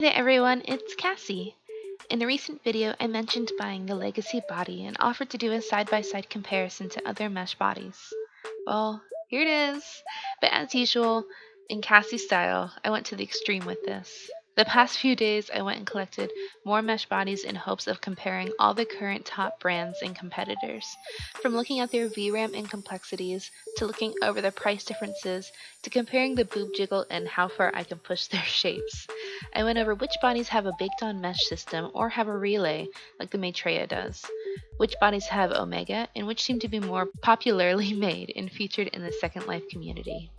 Hey there everyone, it's Cassie. In a recent video, I mentioned buying the Legacy Body and offered to do a side-by-side comparison to other mesh bodies. Well, here it is. But as usual, in Cassie style, I went to the extreme with this. The past few days, I went and collected more mesh bodies in hopes of comparing all the current top brands and competitors. From looking at their VRAM and complexities, to looking over the price differences, to comparing the boob jiggle and how far I can push their shapes. I went over which bodies have a baked-on mesh system or have a relay, like the Maitreya does, which bodies have Omega, and which seem to be more popularly made and featured in the Secondlife community.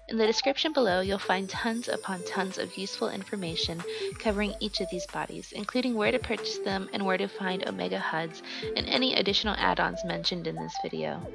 In the description below, you'll find tons upon tons of useful information covering each of these bodies, including where to purchase them and where to find Omega HUDs and any additional add-ons mentioned in this video.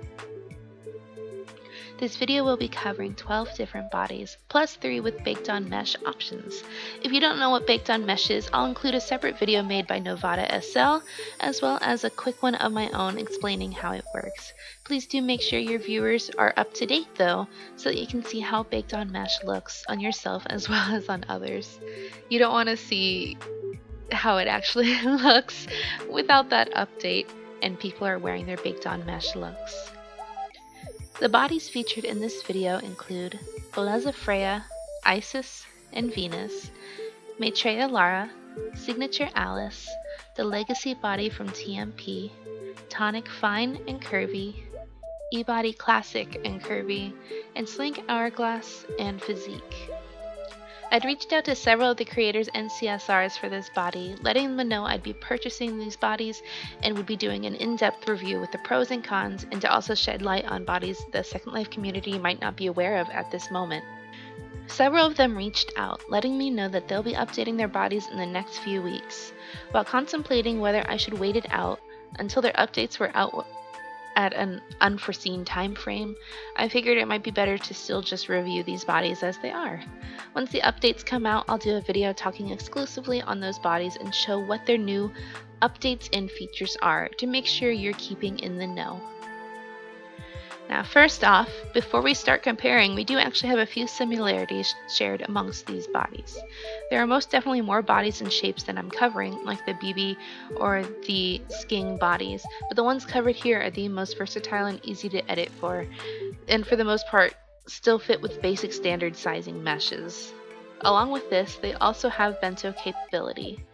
This video will be covering 12 different bodies, plus 3 with baked-on mesh options. If you don't know what baked-on mesh is, I'll include a separate video made by Novata SL, as well as a quick one of my own explaining how it works. Please do make sure your viewers are up to date though, so that you can see how baked-on mesh looks on yourself as well as on others. You don't want to see how it actually looks without that update and people are wearing their baked-on mesh looks. The bodies featured in this video include Belleza Freya, Isis and Venus, Maitreya Lara, Signature Alice, the Legacy Body from Tmp, Tonic Fine and Curvy, EBody Classic and Curvy, and Slink, Hourglass, and Physique. I'd reached out to several of the creators and CSRs for this body, letting them know I'd be purchasing these bodies and would be doing an in-depth review with the pros and cons, and to also shed light on bodies the Secondlife community might not be aware of at this moment. Several of them reached out, letting me know that they'll be updating their bodies in the next few weeks. While contemplating whether I should wait it out until their updates were out at an unforeseen time frame, I figured it might be better to still just review these bodies as they are. Once the updates come out, I'll do a video talking exclusively on those bodies and show what their new updates and features are to make sure you're keeping in the know. Now first off, before we start comparing, we do actually have a few similarities shared amongst these bodies. There are most definitely more bodies and shapes than I'm covering, like the BB or the Sking bodies, but the ones covered here are the most versatile and easy to edit for, and for the most part, still fit with basic standard sizing meshes. Along with this, they also have bento capability.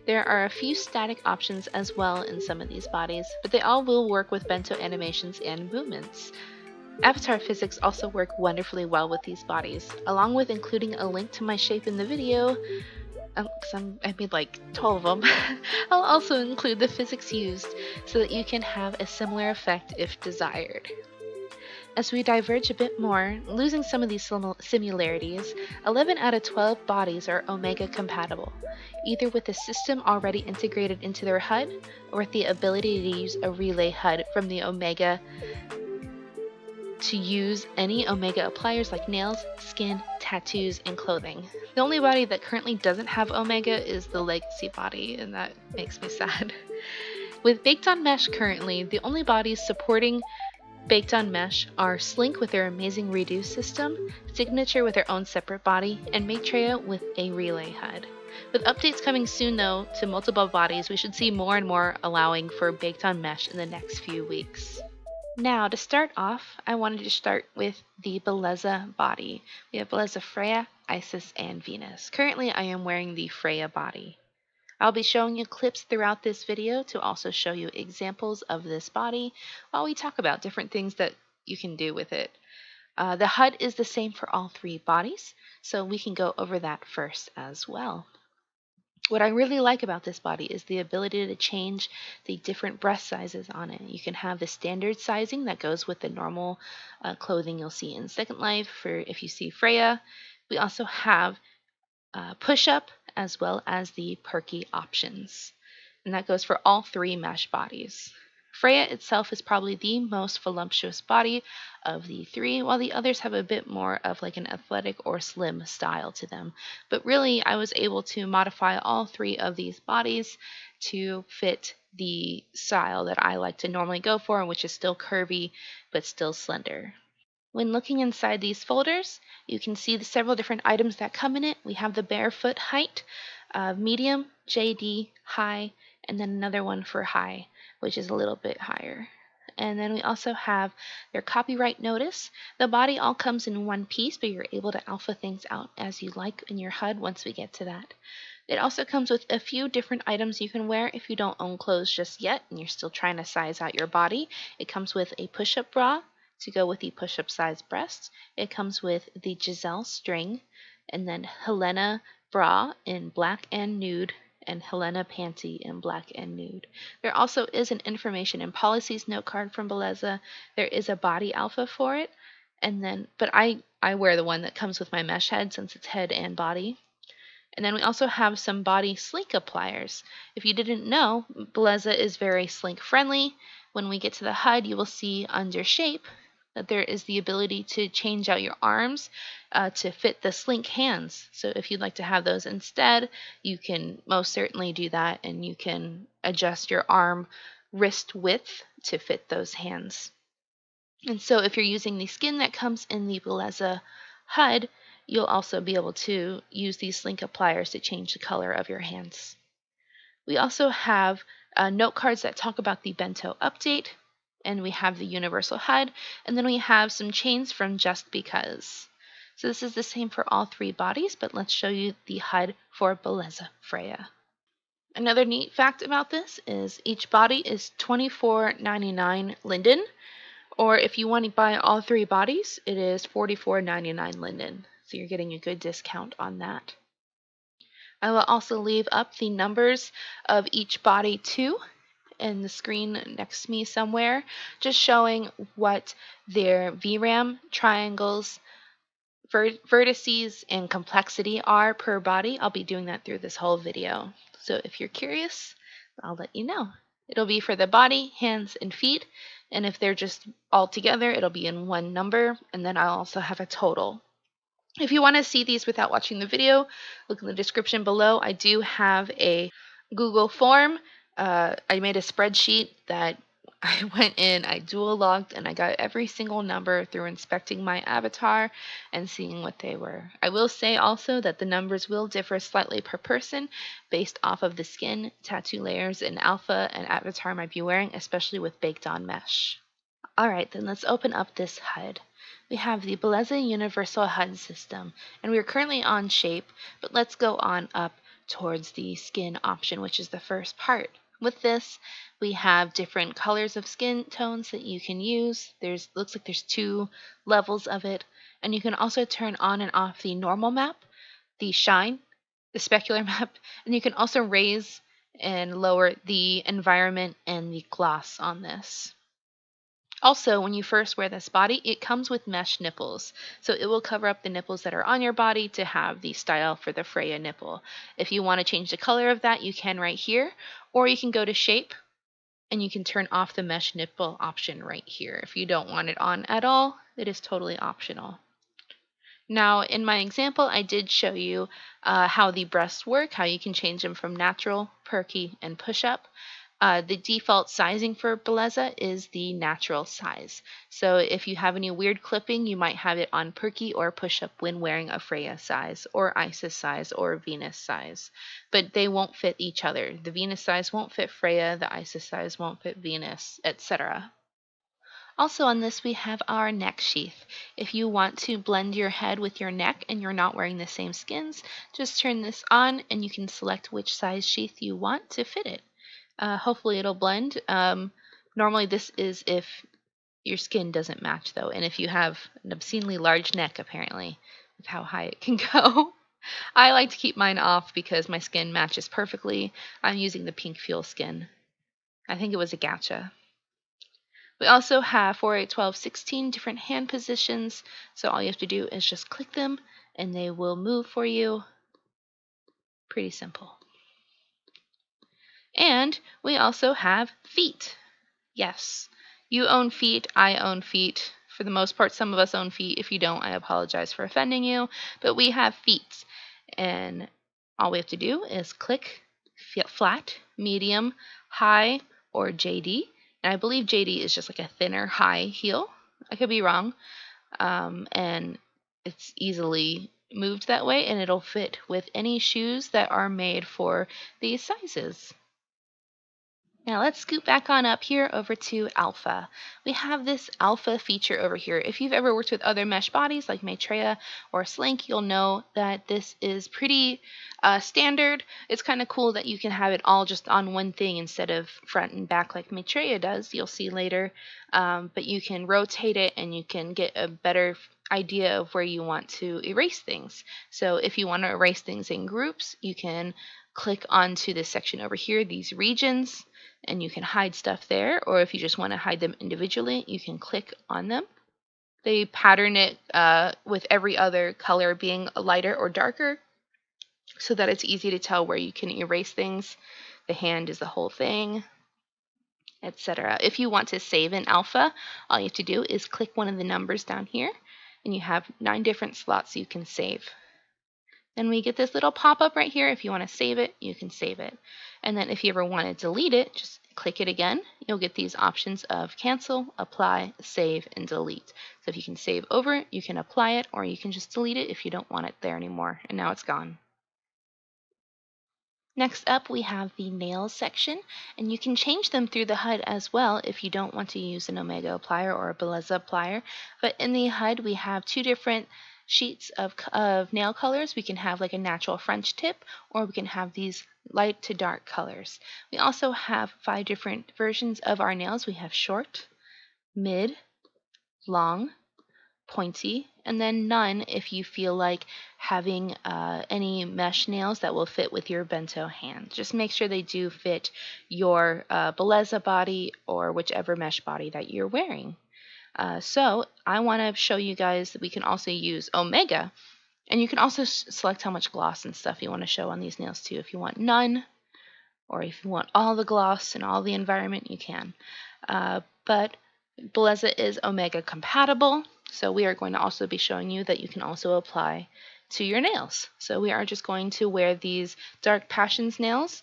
There are a few static options as well in some of these bodies, but they all will work with bento animations and movements. Avatar physics also work wonderfully well with these bodies, along with including a link to my shape in the video, because I made like 12 of them. I'll also include the physics used so that you can have a similar effect if desired. As we diverge a bit more, losing some of these similarities, 11 out of 12 bodies are Omega compatible, either with a system already integrated into their HUD or with the ability to use a relay HUD from the Omega to use any Omega pliers like nails, skin, tattoos, and clothing. The only body that currently doesn't have Omega is the Legacy body, and that makes me sad. With baked-on mesh currently, the only bodies supporting baked-on mesh are Slink with their amazing redo system, Signature with their own separate body, and Maitreya with a relay HUD. With updates coming soon though to multiple bodies, we should see more and more allowing for baked-on mesh in the next few weeks. Now to start off, I wanted to start with the Belleza body. We have Belleza Freya, Isis, and Venus. Currently I am wearing the Freya body. I'll be showing you clips throughout this video to also show you examples of this body while we talk about different things that you can do with it. The HUD is the same for all 3 bodies, so we can go over that first as well. What I really like about this body is the ability to change the different breast sizes on it. You can have the standard sizing that goes with the normal clothing you'll see in Secondlife for if you see Freya. We also have push-up as well as the perky options, and that goes for all 3 mesh bodies. Freya itself is probably the most voluptuous body of the 3, while the others have a bit more of like an athletic or slim style to them. But really, I was able to modify all 3 of these bodies to fit the style that I like to normally go for, which is still curvy but still slender. When looking inside these folders, you can see the several different items that come in it. We have the barefoot height, medium, JD, high, and then another one for high, which is a little bit higher. And then we also have their copyright notice. The body all comes in one piece, but you're able to alpha things out as you like in your HUD once we get to that. It also comes with a few different items you can wear if you don't own clothes just yet and you're still trying to size out your body. It comes with a push-up bra to go with the push-up size breasts. It comes with the Giselle string, and then Helena bra in black and nude, and Helena panty in black and nude. There also is an information and policies note card from Belleza. There is a body alpha for it, and then but I wear the one that comes with my mesh head since it's head and body. And then we also have some body Slink pliers. If you didn't know, Belleza is very Slink friendly. When we get to the HUD, you will see under shape that there is the ability to change out your arms to fit the Slink hands. So if you'd like to have those instead, you can most certainly do that, and you can adjust your arm wrist width to fit those hands. And so if you're using the skin that comes in the Belleza HUD, you'll also be able to use these Slink pliers to change the color of your hands. We also have note cards that talk about the bento update, and we have the universal HUD, and then we have some chains from Just Because. So this is the same for all three bodies, but let's show you the HUD for Belleza Freya. Another neat fact about this is each body is $24.99 linden, or if you want to buy all three bodies, it is $44.99 linden. So you're getting a good discount on that. I will also leave up the numbers of each body too in the screen next to me somewhere, just showing what their VRAM, triangles, vertices, and complexity are per body. I'll be doing that through this whole video. So if you're curious, I'll let you know. It'll be for the body, hands, and feet, and if they're just all together, it'll be in one number, and then I'll also have a total. If you want to see these without watching the video, look in the description below. I do have a Google form. I made a spreadsheet that I went in, I dual logged, and I got every single number through inspecting my avatar and seeing what they were. I will say also that the numbers will differ slightly per person based off of the skin, tattoo layers, and alpha and avatar might be wearing, especially with baked on mesh. Alright, then let's open up this HUD. We have the Belleza Universal HUD system, and we're currently on shape, but let's go on up towards the skin option, which is the first part. With this, we have different colors of skin tones that you can use. Looks like there's 2 levels of it, and you can also turn on and off the normal map, the shine, the specular map, and you can also raise and lower the environment and the gloss on this. Also, when you first wear this body, it comes with mesh nipples. So it will cover up the nipples that are on your body to have the style for the Freya nipple. If you want to change the color of that, you can right here. Or you can go to shape and you can turn off the mesh nipple option right here. If you don't want it on at all, it is totally optional. Now, in my example, I did show you how the breasts work, how you can change them from natural, perky, and push-up. The default sizing for Belleza is the natural size. So if you have any weird clipping, you might have it on perky or push-up when wearing a Freya size, or Isis size, or Venus size. But they won't fit each other. The Venus size won't fit Freya, the Isis size won't fit Venus, etc. Also on this we have our neck sheath. If you want to blend your head with your neck and you're not wearing the same skins, just turn this on and you can select which size sheath you want to fit it. Hopefully it'll blend. Normally this is if your skin doesn't match though, and if you have an obscenely large neck apparently, with how high it can go. I like to keep mine off because my skin matches perfectly. I'm using the pink fuel skin. I think it was a gacha. We also have 4, 8, 12, 16 different hand positions, so all you have to do is just click them and they will move for you. Pretty simple. And we also have feet. Yes, you own feet, I own feet. For the most part, some of us own feet. If you don't, I apologize for offending you. But we have feet. And all we have to do is click flat, medium, high, or JD. And I believe JD is just like a thinner high heel. I could be wrong. And it's easily moved that way, and it'll fit with any shoes that are made for these sizes. Now let's scoot back on up here over to Alpha. We have this Alpha feature over here. If you've ever worked with other mesh bodies like Maitreya or Slink, you'll know that this is pretty standard. It's kind of cool that you can have it all just on one thing instead of front and back like Maitreya does. You'll see later. But you can rotate it and you can get a better idea of where you want to erase things. So if you want to erase things in groups, you can click onto this section over here, these regions, and you can hide stuff there, or if you just want to hide them individually, you can click on them. They pattern it with every other color being lighter or darker so that it's easy to tell where you can erase things. The hand is the whole thing, etc. If you want to save in Alpha, all you have to do is click one of the numbers down here, and you have 9 different slots you can save. Then we get this little pop-up right here. If you want to save it, you can save it. And then if you ever want to delete it, just click it again. You'll get these options of cancel, apply, save, and delete. So if you can save over it, you can apply it, or you can just delete it if you don't want it there anymore. And now it's gone. Next up, we have the nails section, and you can change them through the HUD as well if you don't want to use an Omega plier or a Belleza plier. But in the HUD, we have 2 different sheets of nail colors. We can have like a natural French tip, or we can have these light to dark colors. We also have 5 different versions of our nails. We have short, mid, long, pointy, and then none if you feel like having any mesh nails that will fit with your bento hand. Just make sure they do fit your Belleza body or whichever mesh body that you're wearing. So I want to show you guys that we can also use Omega, and you can also select how much gloss and stuff you want to show on these nails too. If you want none, or if you want all the gloss and all the environment, you can. But Belleza is Omega compatible, so we are going to also be showing you that you can also apply to your nails. So we are just going to wear these Dark Passions nails,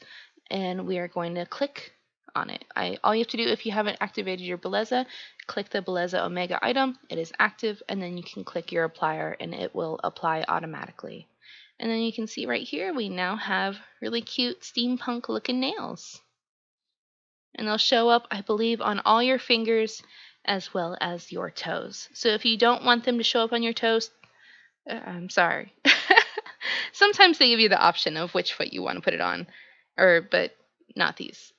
and we are going to click on it. All you have to do if you haven't activated your Belleza, click the Belleza Omega item. It is active, and then you can click your applier, and it will apply automatically. And then you can see right here, we now have really cute steampunk looking nails. And they'll show up, I believe, on all your fingers as well as your toes. So if you don't want them to show up on your toes, I'm sorry. Sometimes they give you the option of which foot you want to put it on, but not these.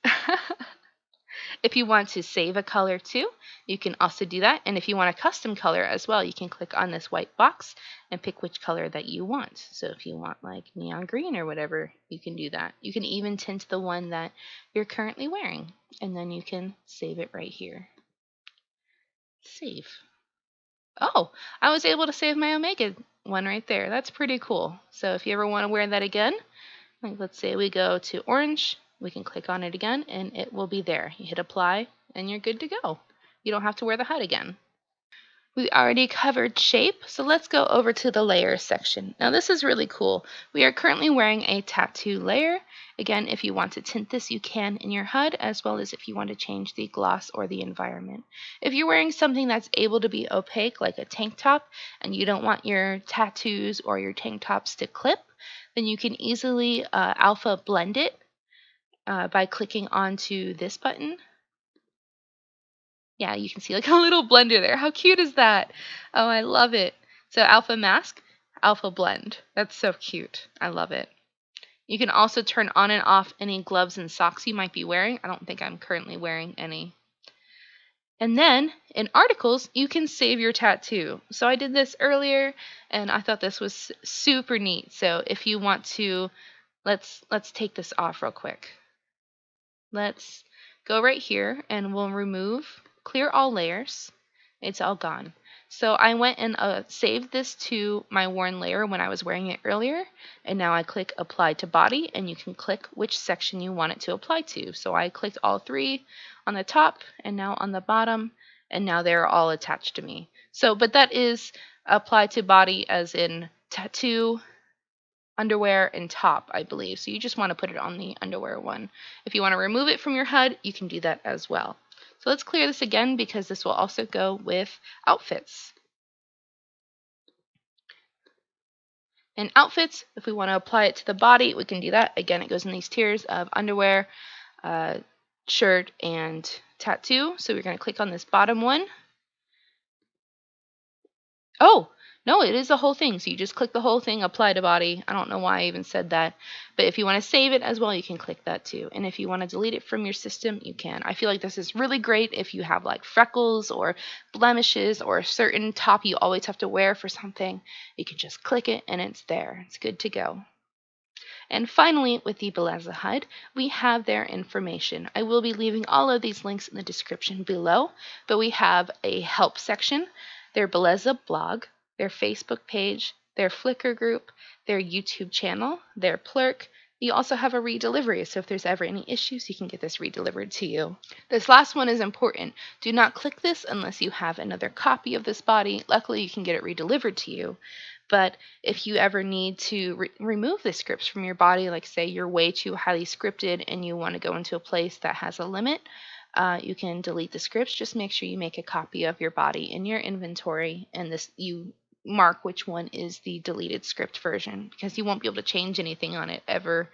If you want to save a color too, you can also do that. And if you want a custom color as well, you can click on this white box and pick which color that you want. So if you want like neon green or whatever, you can do that. You can even tint the one that you're currently wearing, and then you can save it right here. Save. Oh, I was able to save my Omega one right there. That's pretty cool. So if you ever want to wear that again, like let's say we go to orange, we can click on it again and it will be there. You hit apply and you're good to go. You don't have to wear the HUD again. We already covered shape, so let's go over to the layer section. Now this is really cool. We are currently wearing a tattoo layer. Again, if you want to tint this, you can in your HUD, as well as if you want to change the gloss or the environment. If you're wearing something that's able to be opaque, like a tank top, and you don't want your tattoos or your tank tops to clip, then you can easily alpha blend it by clicking onto this button. Yeah, you can see like a little blender there. How cute is that? Oh, I love it. So alpha mask, alpha blend. That's so cute. I love it. You can also turn on and off any gloves and socks you might be wearing. I don't think I'm currently wearing any. And then in articles, you can save your tattoo. So I did this earlier and I thought this was super neat. So if you want to, let's take this off real quick. Let's go right here and we'll remove clear all layers. It's all gone. So I went and saved this to my worn layer when I was wearing it earlier, and now I click apply to body, and you can click which section you want it to apply to. So I clicked all 3 on the top and now on the bottom, and now they're all attached to me. So but that is apply to body as in tattoo, underwear, and top, I believe. So you just want to put it on the underwear one. If you want to remove it from your HUD, you can do that as well. So let's clear this again because this will also go with outfits. And outfits, if we want to apply it to the body, we can do that. Again, it goes in these tiers of underwear, shirt, and tattoo. So we're going to click on this bottom one. Oh, no, it is the whole thing. So you just click the whole thing, apply to body. I don't know why I even said that. But if you want to save it as well, you can click that too. And if you want to delete it from your system, you can. I feel like this is really great if you have like freckles or blemishes or a certain top you always have to wear for something. You can just click it and it's there. It's good to go. And finally, with the Belleza HUD, we have their information. I will be leaving all of these links in the description below, but we have a help section, their Belleza blog, their Facebook page, their Flickr group, their YouTube channel, their Plurk. You also have a redelivery, so if there's ever any issues, you can get this redelivered to you. This last one is important. Do not click this unless you have another copy of this body. Luckily, you can get it redelivered to you. But if you ever need to remove the scripts from your body, like say you're way too highly scripted and you want to go into a place that has a limit, you can delete the scripts. Just make sure you make a copy of your body in your inventory, and this you mark which one is the deleted script version, because you won't be able to change anything on it ever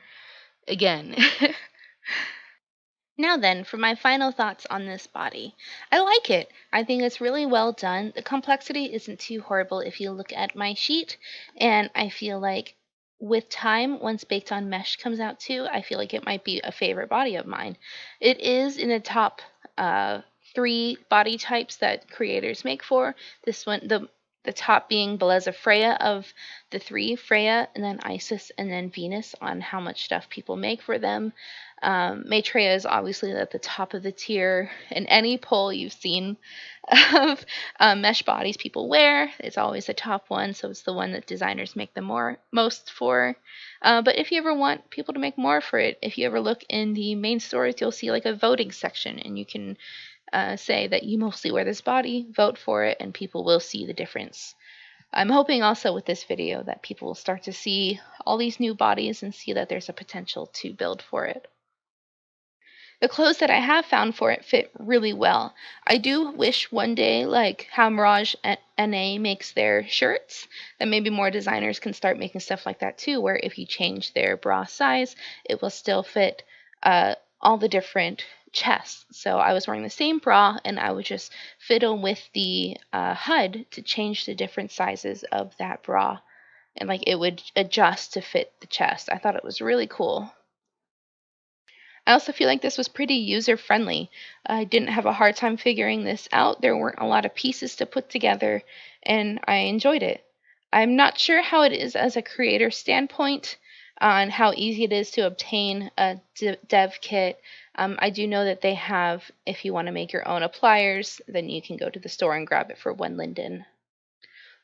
again. Now then, for my final thoughts on this body. I like it. I think it's really well done. The complexity isn't too horrible if you look at my sheet, and I feel like with time, once Baked On Mesh comes out too, I feel like it might be a favorite body of mine. It is in the top 3 body types that creators make for. This one, the top being Belleza Freya of the 3, Freya, and then Isis, and then Venus on how much stuff people make for them. Maitreya is obviously at the top of the tier in any poll you've seen of mesh bodies people wear. It's always the top one, so it's the one that designers make the most for. But if you ever want people to make more for it, if you ever look in the main stores, you'll see like a voting section, and you can say that you mostly wear this body, vote for it, and people will see the difference. I'm hoping also with this video that people will start to see all these new bodies and see that there's a potential to build for it. The clothes that I have found for it fit really well. I do wish one day, like how Mirage NA makes their shirts, that maybe more designers can start making stuff like that too, where if you change their bra size, it will still fit all the different chests. So I was wearing the same bra, and I would just fiddle with the HUD to change the different sizes of that bra, and like it would adjust to fit the chest. I thought it was really cool. I also feel like this was pretty user-friendly. I didn't have a hard time figuring this out. There weren't a lot of pieces to put together, and I enjoyed it. I'm not sure how it is as a creator standpoint on how easy it is to obtain a dev kit. I do know that they have, if you want to make your own pliers, then you can go to the store and grab it for $1 Linden.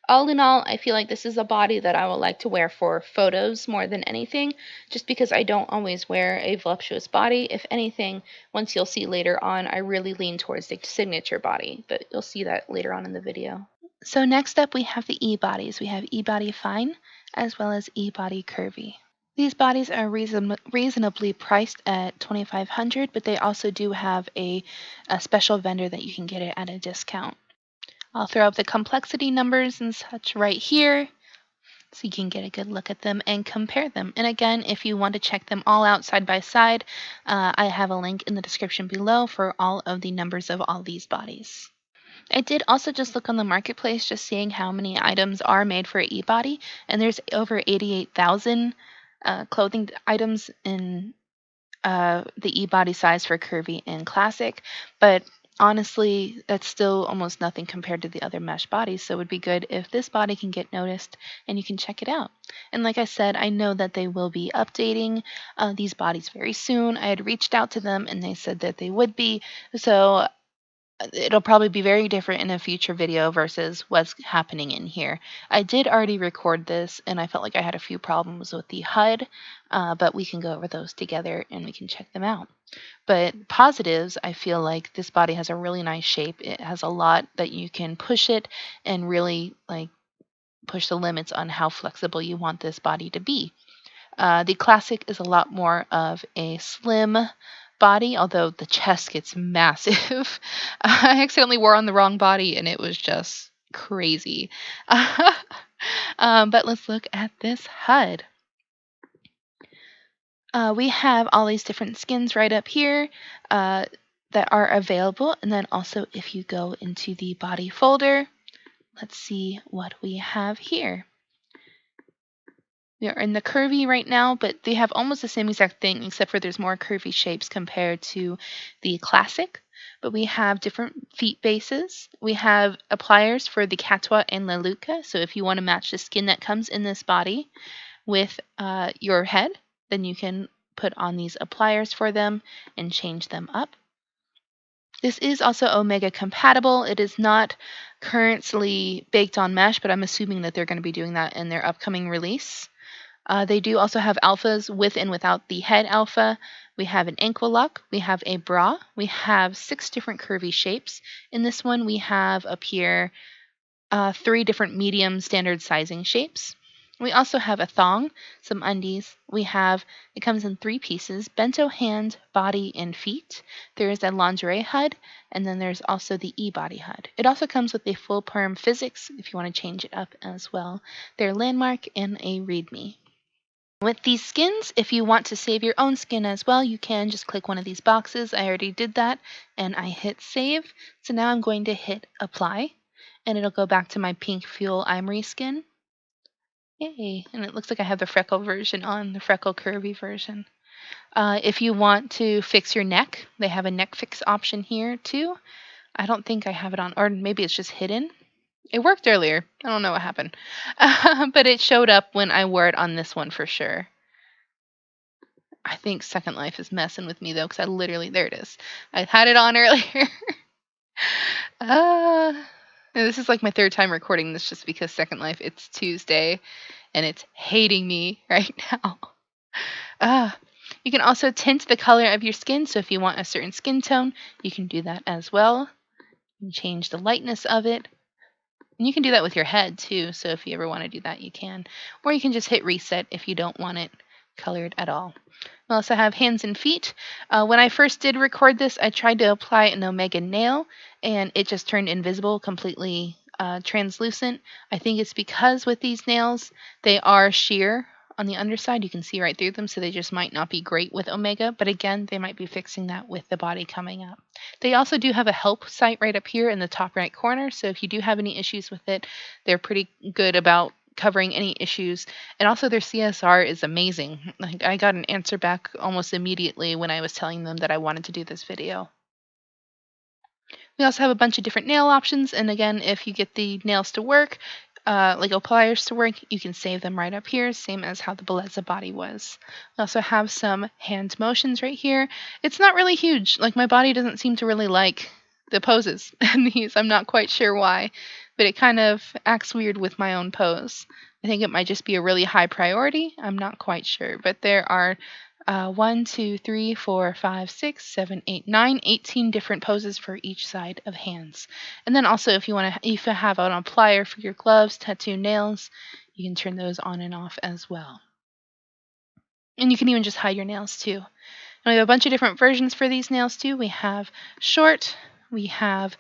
All in all, I feel like this is a body that I would like to wear for photos more than anything, just because I don't always wear a voluptuous body. If anything, once you'll see later on, I really lean towards the signature body, but you'll see that later on in the video. So next up, we have the EBodies. We have EBody Fine, as well as EBody Curvy. These bodies are reasonably priced at $2,500, but they also do have a special vendor that you can get it at a discount. I'll throw up the complexity numbers and such right here so you can get a good look at them and compare them. And again, if you want to check them all out side by side, I have a link in the description below for all of the numbers of all these bodies. I did also just look on the marketplace, just seeing how many items are made for EBody, and there's over 88,000 clothing items in the EBody size for curvy and classic, but honestly, that's still almost nothing compared to the other mesh bodies, so it would be good if this body can get noticed and you can check it out. And like I said, I know that they will be updating these bodies very soon. I had reached out to them and they said that they would be, so it'll probably be very different in a future video versus what's happening in here. I did already record this, and I felt like I had a few problems with the HUD, but we can go over those together and we can check them out. But positives, I feel like this body has a really nice shape. It has a lot that you can push it and really like push the limits on how flexible you want this body to be. The classic is a lot more of a slim body, although the chest gets massive. I accidentally wore on the wrong body and it was just crazy. But let's look at this HUD. We have all these different skins right up here that are available. And then also if you go into the body folder, let's see what we have here. We are in the curvy right now, but they have almost the same exact thing, except for there's more curvy shapes compared to the classic. But we have different feet bases. We have pliers for the Catwa and La Luca. So if you want to match the skin that comes in this body with your head, then you can put on these pliers for them and change them up. This is also Omega compatible. It is not currently baked on mesh, but I'm assuming that they're going to be doing that in their upcoming release. They do also have alphas with and without the head alpha. We have an ankle lock. We have a bra. We have 6 different curvy shapes. In this one, we have up here 3 different medium standard sizing shapes. We also have a thong, some undies. It comes in 3 pieces, bento hand, body, and feet. There is a lingerie HUD, and then there's also the EBody HUD. It also comes with a full perm Physique if you want to change it up as well. Their landmark and a readme. With these skins, if you want to save your own skin as well, you can just click one of these boxes. I already did that, and I hit save. So now I'm going to hit apply, and it'll go back to my pink Fuel Emery skin. Yay! And it looks like I have the freckle version on, the freckle curvy version. If you want to fix your neck, they have a neck fix option here too. I don't think I have it on, or maybe it's just hidden. It worked earlier. I don't know what happened. But it showed up when I wore it on this one for sure. I think Secondlife is messing with me though, because there it is. I had it on earlier. This is like my 3rd time recording this just because Secondlife, it's Tuesday and it's hating me right now. You can also tint the color of your skin. So if you want a certain skin tone, you can do that as well. You can change the lightness of it. And you can do that with your head too. So if you ever want to do that, you can. Or you can just hit reset if you don't want it colored at all. We also have hands and feet. When I first did record this, I tried to apply an Omega nail, and it just turned invisible, completely translucent. I think it's because with these nails, they are sheer on the underside. You can see right through them, so they just might not be great with Omega. But again, they might be fixing that with the body coming up. They also do have a help site right up here in the top right corner, so if you do have any issues with it, they're pretty good about covering any issues. And also their CSR is amazing. Like, I got an answer back almost immediately when I was telling them that I wanted to do this video. We also have a bunch of different nail options, and again, if you get the nails to work, like pliers to work, you can save them right up here, same as how the Belleza body was. We also have some hand motions right here. It's not really huge. Like, my body doesn't seem to really like the poses in these. I'm not quite sure why, but it kind of acts weird with my own pose. I think it might just be a really high priority. I'm not quite sure, but there are 1, 2, 3, 4, 5, 6, 7, 8, 9, 18 different poses for each side of hands. And then also if you have an plier for your gloves, tattoo nails, you can turn those on and off as well. And you can even just hide your nails too. And we have a bunch of different versions for these nails too. We have short, we have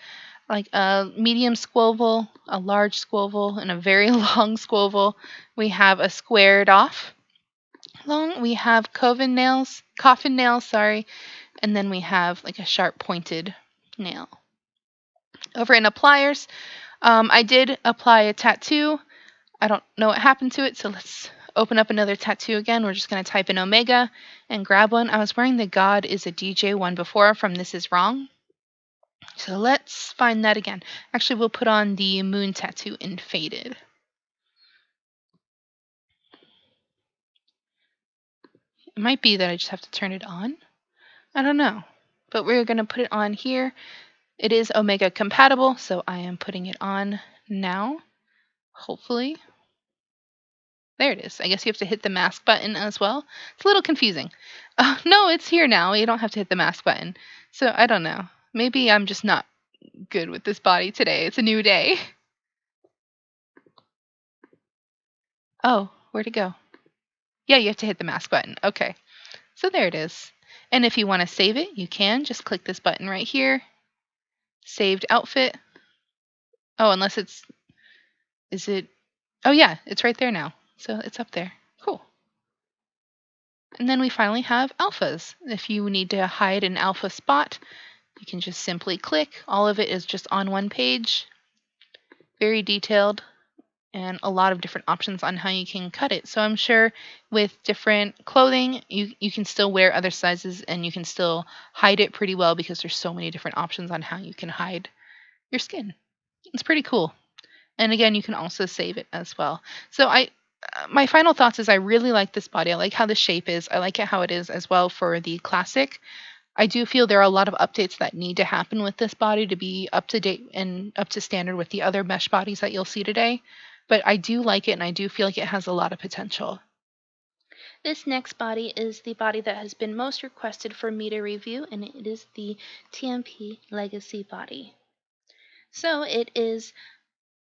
like a medium squoval, a large squoval, and a very long squoval. We have a squared off long. We have coffin nails, and then we have like a sharp pointed nail. Over in pliers, I did apply a tattoo. I don't know what happened to it, so let's open up another tattoo again. We're just going to type in Omega and grab one. I was wearing the God is a DJ one before from This Is Wrong. So let's find that again. Actually, we'll put on the moon tattoo in faded. It might be that I just have to turn it on. I don't know. But we're going to put it on here. It is Omega compatible, so I am putting it on now. Hopefully. There it is. I guess you have to hit the mask button as well. It's a little confusing. No, it's here now. You don't have to hit the mask button. So I don't know. Maybe I'm just not good with this body today. It's a new day. Oh, where'd it go? Yeah, you have to hit the mask button. Okay. So there it is. And if you want to save it, you can. Just click this button right here. Saved outfit. Oh, unless it's... Is it Oh yeah, it's right there now. So it's up there. Cool. And then we finally have alphas. If you need to hide an alpha spot, you can just simply click. All of it is just on one page. Very detailed, and a lot of different options on how you can cut it. So I'm sure with different clothing, you can still wear other sizes and you can still hide it pretty well because there's so many different options on how you can hide your skin. It's pretty cool. And again, you can also save it as well. So my final thoughts is I really like this body. I like how the shape is. I like it how it is as well for the classic. I do feel there are a lot of updates that need to happen with this body to be up to date and up to standard with the other mesh bodies that you'll see today. But I do like it, and I do feel like it has a lot of potential. This next body is the body that has been most requested for me to review, and it is the Tmp Legacy Body. So it is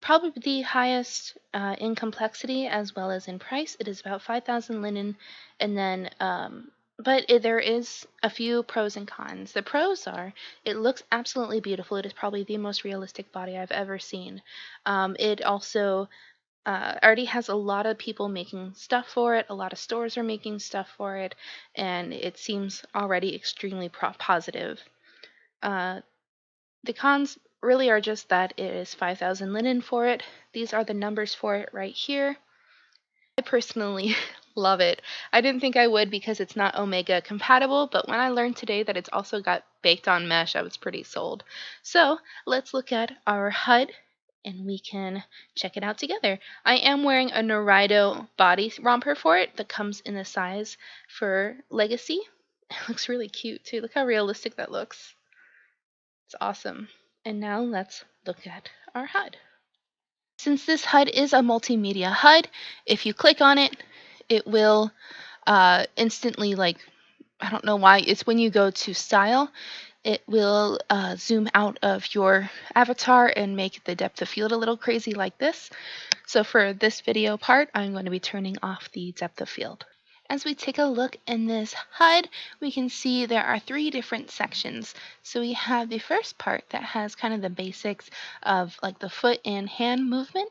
probably the highest in complexity as well as in price. It is about 5,000 linen, and then there is a few pros and cons. The pros are it looks absolutely beautiful. It is probably the most realistic body I've ever seen. It also already has a lot of people making stuff for it. A lot of stores are making stuff for it, and it seems already extremely positive. The cons really are just that it is 5,000 linen for it. These are the numbers for it right here. I personally love it. I didn't think I would because it's not Omega compatible, but when I learned today that it's also got baked on mesh, I was pretty sold. So let's look at our HUD and we can check it out together. I am wearing a Narido body romper for it that comes in the size for Legacy. It looks really cute too. Look how realistic that looks. It's awesome. And now let's look at our HUD. Since this HUD is a multimedia HUD, if you click on it, it will instantly, I don't know why, it's when you go to style, it will zoom out of your avatar and make the depth of field a little crazy like this. So for this video part, I'm going to be turning off the depth of field. As we take a look in this HUD, we can see there are 3 different sections. So we have the first part that has kind of the basics of like the foot and hand movement.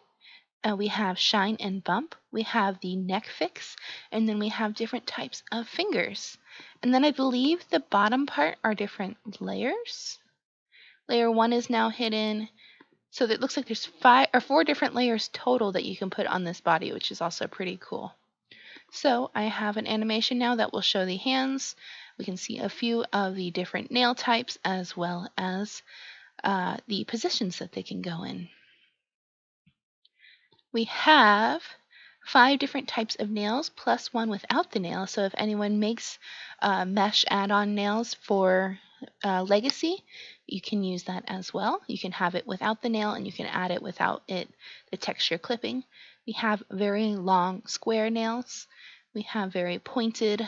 We have shine and bump, we have the neck fix, and then we have different types of fingers. And then I believe the bottom part are different layers. Layer 1 is now hidden. So it looks like there's 4 different layers total that you can put on this body, which is also pretty cool. So I have an animation now that will show the hands. We can see a few of the different nail types as well as the positions that they can go in. We have 5 different types of nails plus 1 without the nail. So if anyone makes mesh add-on nails for Legacy, you can use that as well. You can have it without the nail and you can add it without the texture clipping. We have very long square nails. We have very pointed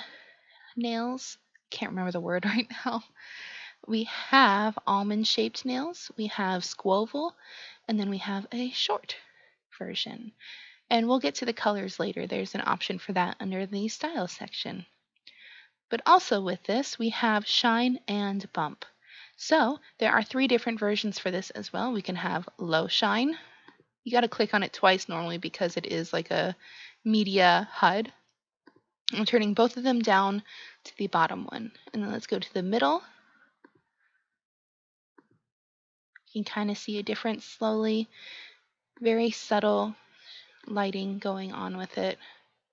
nails. Can't remember the word right now. We have almond shaped nails. We have squoval, and then we have a short version. And we'll get to the colors later. There's an option for that under the style section. But also with this, we have shine and bump. So there are 3 different versions for this as well. We can have low shine. You got to click on it twice normally because it is like a media HUD. I'm turning both of them down to the bottom one. And then let's go to the middle. You can kind of see a difference slowly. Very subtle lighting going on with it.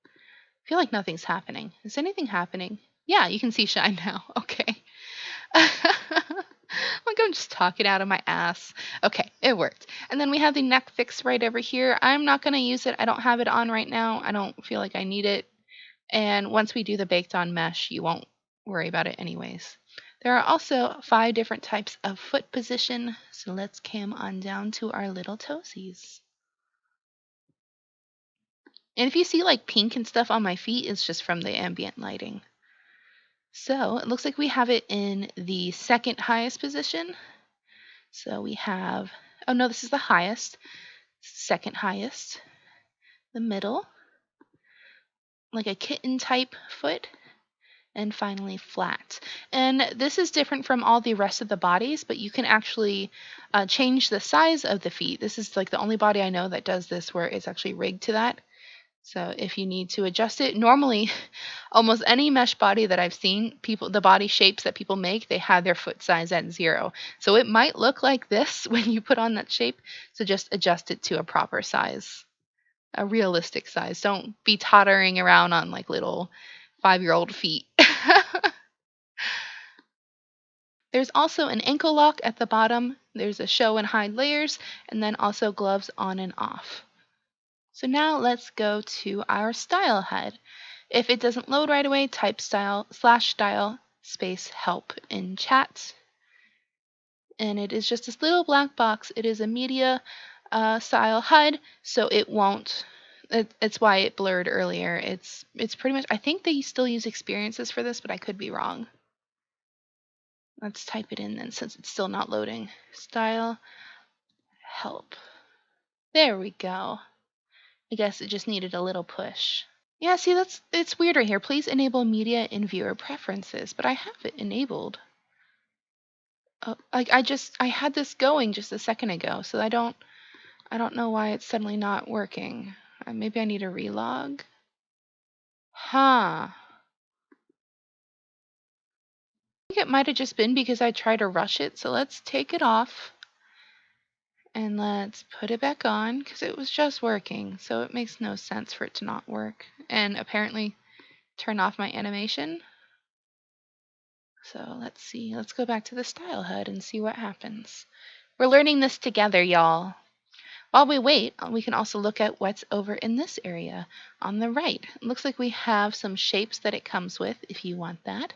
I feel like nothing's happening. Is anything happening? Yeah, you can see shine now. Okay. Like I'm just talking out of my ass. Okay, it worked. And then we have the neck fix right over here. I'm not going to use it. I don't have it on right now. I don't feel like I need it. And once we do the baked on mesh, you won't worry about it anyways. There are also 5 different types of foot position. So let's cam on down to our little toesies. And if you see like pink and stuff on my feet, it's just from the ambient lighting. So it looks like we have it in the second highest position. So we have, oh no, this is the highest, second highest, the middle, like a kitten type foot, and finally flat. And this is different from all the rest of the bodies, but you can actually change the size of the feet. This is like the only body I know that does this where it's actually rigged to that. So if you need to adjust it, normally almost any mesh body that I've seen, the body shapes that people make, they have their foot size at 0. So it might look like this when you put on that shape. So just adjust it to a proper size, a realistic size. Don't be tottering around on like little 5-year-old feet. There's also an ankle lock at the bottom. There's a show and hide layers, and then also gloves on and off. So now let's go to our style head. If it doesn't load right away, type style space help in chat. And it is just this little black box. It is a media style HUD, so it won't. It's why it blurred earlier. It's pretty much. I think they still use experiences for this, but I could be wrong. Let's type it in then, since it's still not loading. Style help. There we go. I guess it just needed a little push. Yeah, see, it's weird right here. Please enable media in viewer preferences, but I have it enabled. Oh, like I had this going just a second ago, so I don't know why it's suddenly not working. Maybe I need a relog. Huh. I think it might have just been because I tried to rush it, so let's take it off. And let's put it back on, because it was just working, so it makes no sense for it to not work. And apparently turn off my animation. So let's see. Let's go back to the style HUD and see what happens. We're learning this together, y'all. While we wait, we can also look at what's over in this area on the right. It looks like we have some shapes that it comes with if you want that.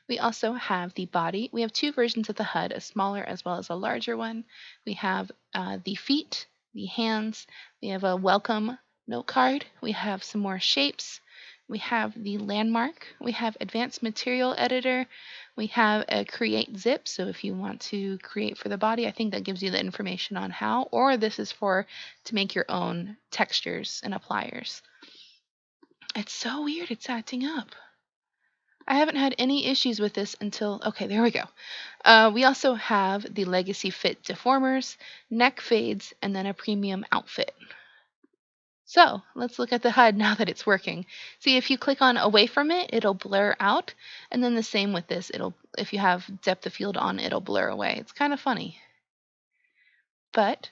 We also have the body. We have 2 versions of the HUD, a smaller as well as a larger one. We have the feet, the hands. We have a welcome note card. We have some more shapes. We have the landmark. We have advanced material editor. We have a create zip. So if you want to create for the body, I think that gives you the information on how, or this is to make your own textures and pliers. It's so weird. It's acting up. I haven't had any issues with this until, okay, there we go. We also have the Legacy Fit deformers, neck fades, and then a premium outfit. So let's look at the HUD now that it's working. See, if you click on away from it, it'll blur out. And then the same with this. If you have depth of field on, it'll blur away. It's kind of funny. But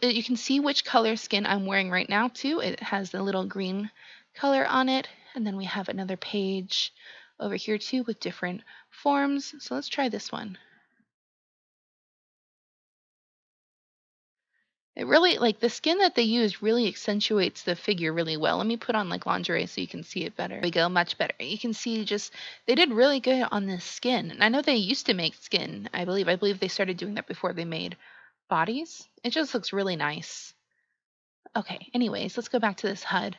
you can see which color skin I'm wearing right now too. It has the little green color on it. And then we have another page over here too with different forms. So let's try this one. It really, like the skin that they use really accentuates the figure really well. Let me put on like lingerie so you can see it better. There we go, much better. You can see just, they did really good on this skin. And I know they used to make skin, I believe. I believe they started doing that before they made bodies. It just looks really nice. Okay, anyways, let's go back to this HUD.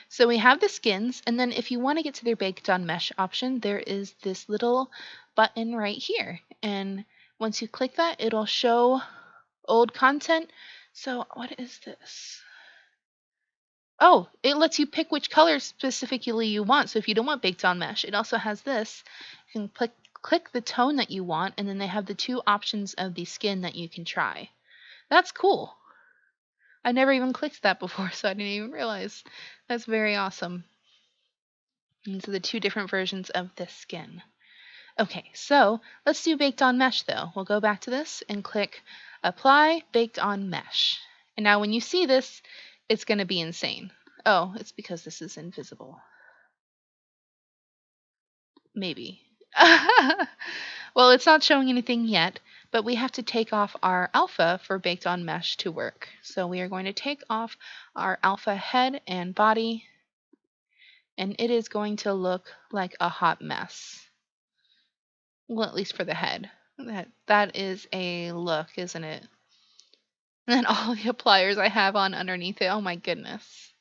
So we have the skins, and then if you want to get to their baked on mesh option, there is this little button right here. And once you click that, it'll show old content. So what is this? Oh, it lets you pick which color specifically you want. So if you don't want baked on mesh, it also has this. You can click the tone that you want, and then they have the 2 options of the skin that you can try. That's cool. I never even clicked that before, so I didn't even realize. That's very awesome. These are the 2 different versions of this skin. Okay, so let's do baked on mesh though. We'll go back to this and click apply baked on mesh. And now when you see this, it's going to be insane. Oh, it's because this is invisible. Maybe. Well, it's not showing anything yet, but we have to take off our alpha for baked on mesh to work. So we are going to take off our alpha head and body, and it is going to look like a hot mess. Well, at least for the head. That is a look, isn't it? And then all the pliers I have on underneath it. Oh my goodness.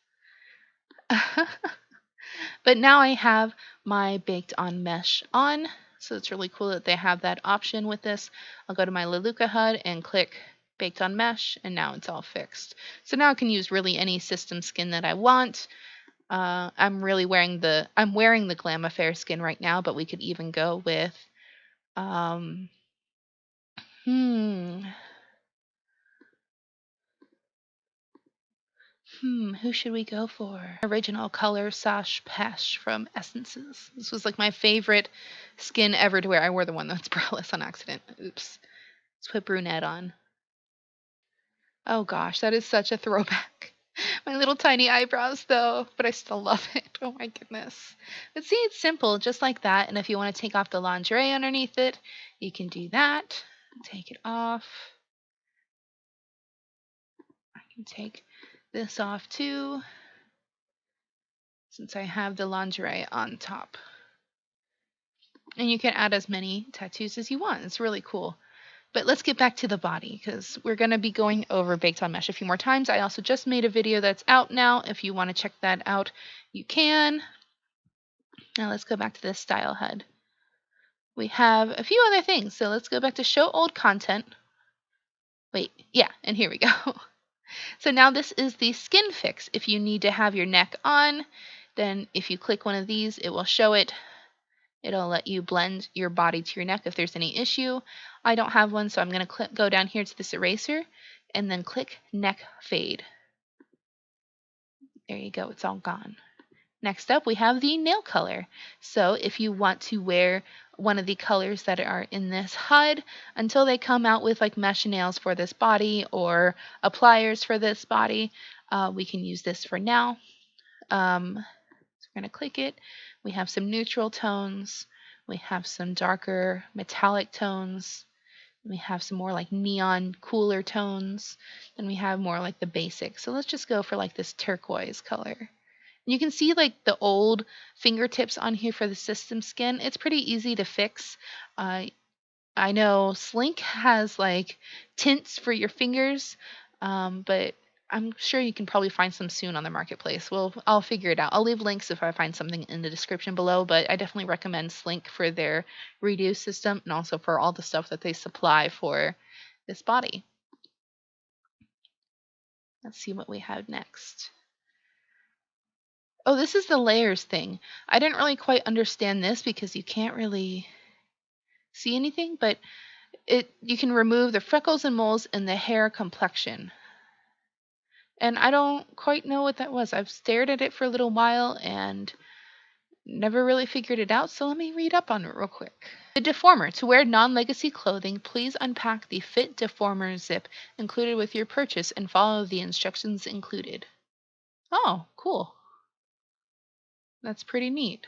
But now I have my baked on mesh on. So it's really cool that they have that option with this. I'll go to my Leluca HUD and click baked on mesh, and now it's all fixed. So now I can use really any system skin that I want. I'm wearing the Glam Affair skin right now, but we could even go with um hmm who should we go for? Original Color Sash Pesh from Essences. This was like my favorite skin ever to wear. I wore the one that's braless on accident. Oops. Let's put brunette on. Oh gosh, that is such a throwback. My little tiny eyebrows though, but I still love it. Oh my goodness. But see, it's simple, just like that. And if you want to take off the lingerie underneath it, you can do that. Take it off. I can take this off too, since I have the lingerie on top. And you can add as many tattoos as you want. It's really cool. But let's get back to the body because we're going to be going over baked on mesh a few more times. I also just made a video that's out now. If you want to check that out, you can. Now let's go back to this style head. We have a few other things. So let's go back to show old content. Wait, yeah, and here we go. So now this is the skin fix. If you need to have your neck on, then if you click one of these, it will show it. It'll let you blend your body to your neck if there's any issue. I don't have one, so I'm going to go down here to this eraser and then click neck fade. There you go, it's all gone. Next up, we have the nail color. So if you want to wear one of the colors that are in this HUD until they come out with like mesh nails for this body or pliers for this body, we can use this for now. So we're going to click it. We have some neutral tones. We have some darker metallic tones. We have some more like neon cooler tones. Then we have more like the basic. So let's just go for like this turquoise color. You can see like the old fingertips on here for the system skin. It's pretty easy to fix. I know Slink has like tints for your fingers, but I'm sure you can probably find some soon on the marketplace. I'll figure it out. I'll leave links if I find something in the description below, but I definitely recommend Slink for their redo system and also for all the stuff that they supply for this body. Let's see what we have next. Oh, this is the layers thing. I didn't really quite understand this because you can't really see anything, but you can remove the freckles and moles and the hair complexion. And I don't quite know what that was. I've stared at it for a little while and never really figured it out, so let me read up on it real quick. The deformer. To wear non-legacy clothing, please unpack the Fit Deformer zip included with your purchase and follow the instructions included. Oh, cool. That's pretty neat.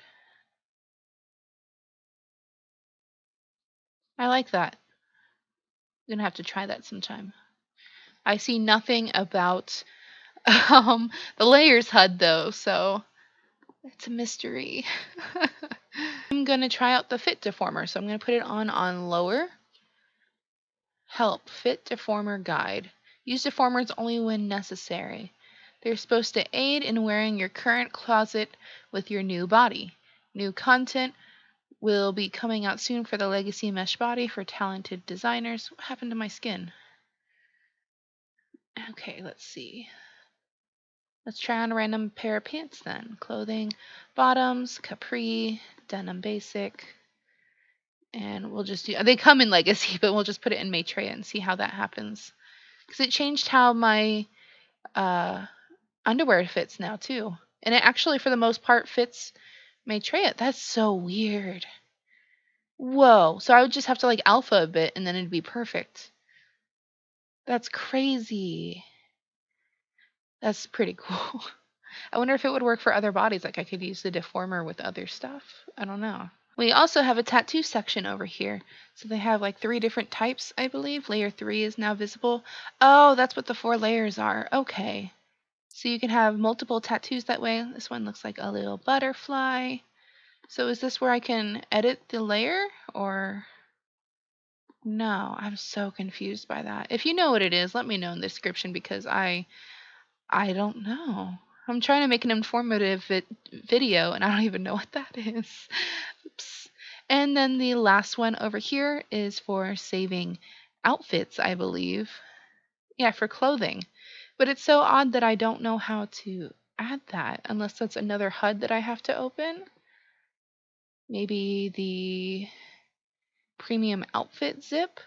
I like that. I'm gonna have to try that sometime. I see nothing about the layers HUD though, so it's a mystery. I'm gonna try out the Fit Deformer, so I'm gonna put it on lower. Help, Fit Deformer Guide. Use deformers only when necessary. They're supposed to aid in wearing your current closet with your new body. New content will be coming out soon for the Legacy Mesh Body for talented designers. What happened to my skin? Okay, let's see. Let's try on a random pair of pants then. Clothing, bottoms, capri, denim basic. And we'll just do, they come in Legacy, but we'll just put it in Maitreya and see how that happens. Because it changed how my underwear fits now too. And it actually, for the most part, fits Maitreya. That's so weird. Whoa. So I would just have to like alpha a bit and then it'd be perfect. That's crazy. That's pretty cool. I wonder if it would work for other bodies. Like I could use the deformer with other stuff. I don't know. We also have a tattoo section over here. So they have like 3 different types, I believe. Layer 3 is now visible. Oh, that's what the 4 layers are. Okay. So you can have multiple tattoos that way. This one looks like a little butterfly. So is this where I can edit the layer or no? I'm so confused by that. If you know what it is, let me know in the description because I don't know. I'm trying to make an informative video and I don't even know what that is. Oops. And then the last one over here is for saving outfits, I believe. Yeah, for clothing. But it's so odd that I don't know how to add that, unless that's another HUD that I have to open. Maybe the premium outfit zip,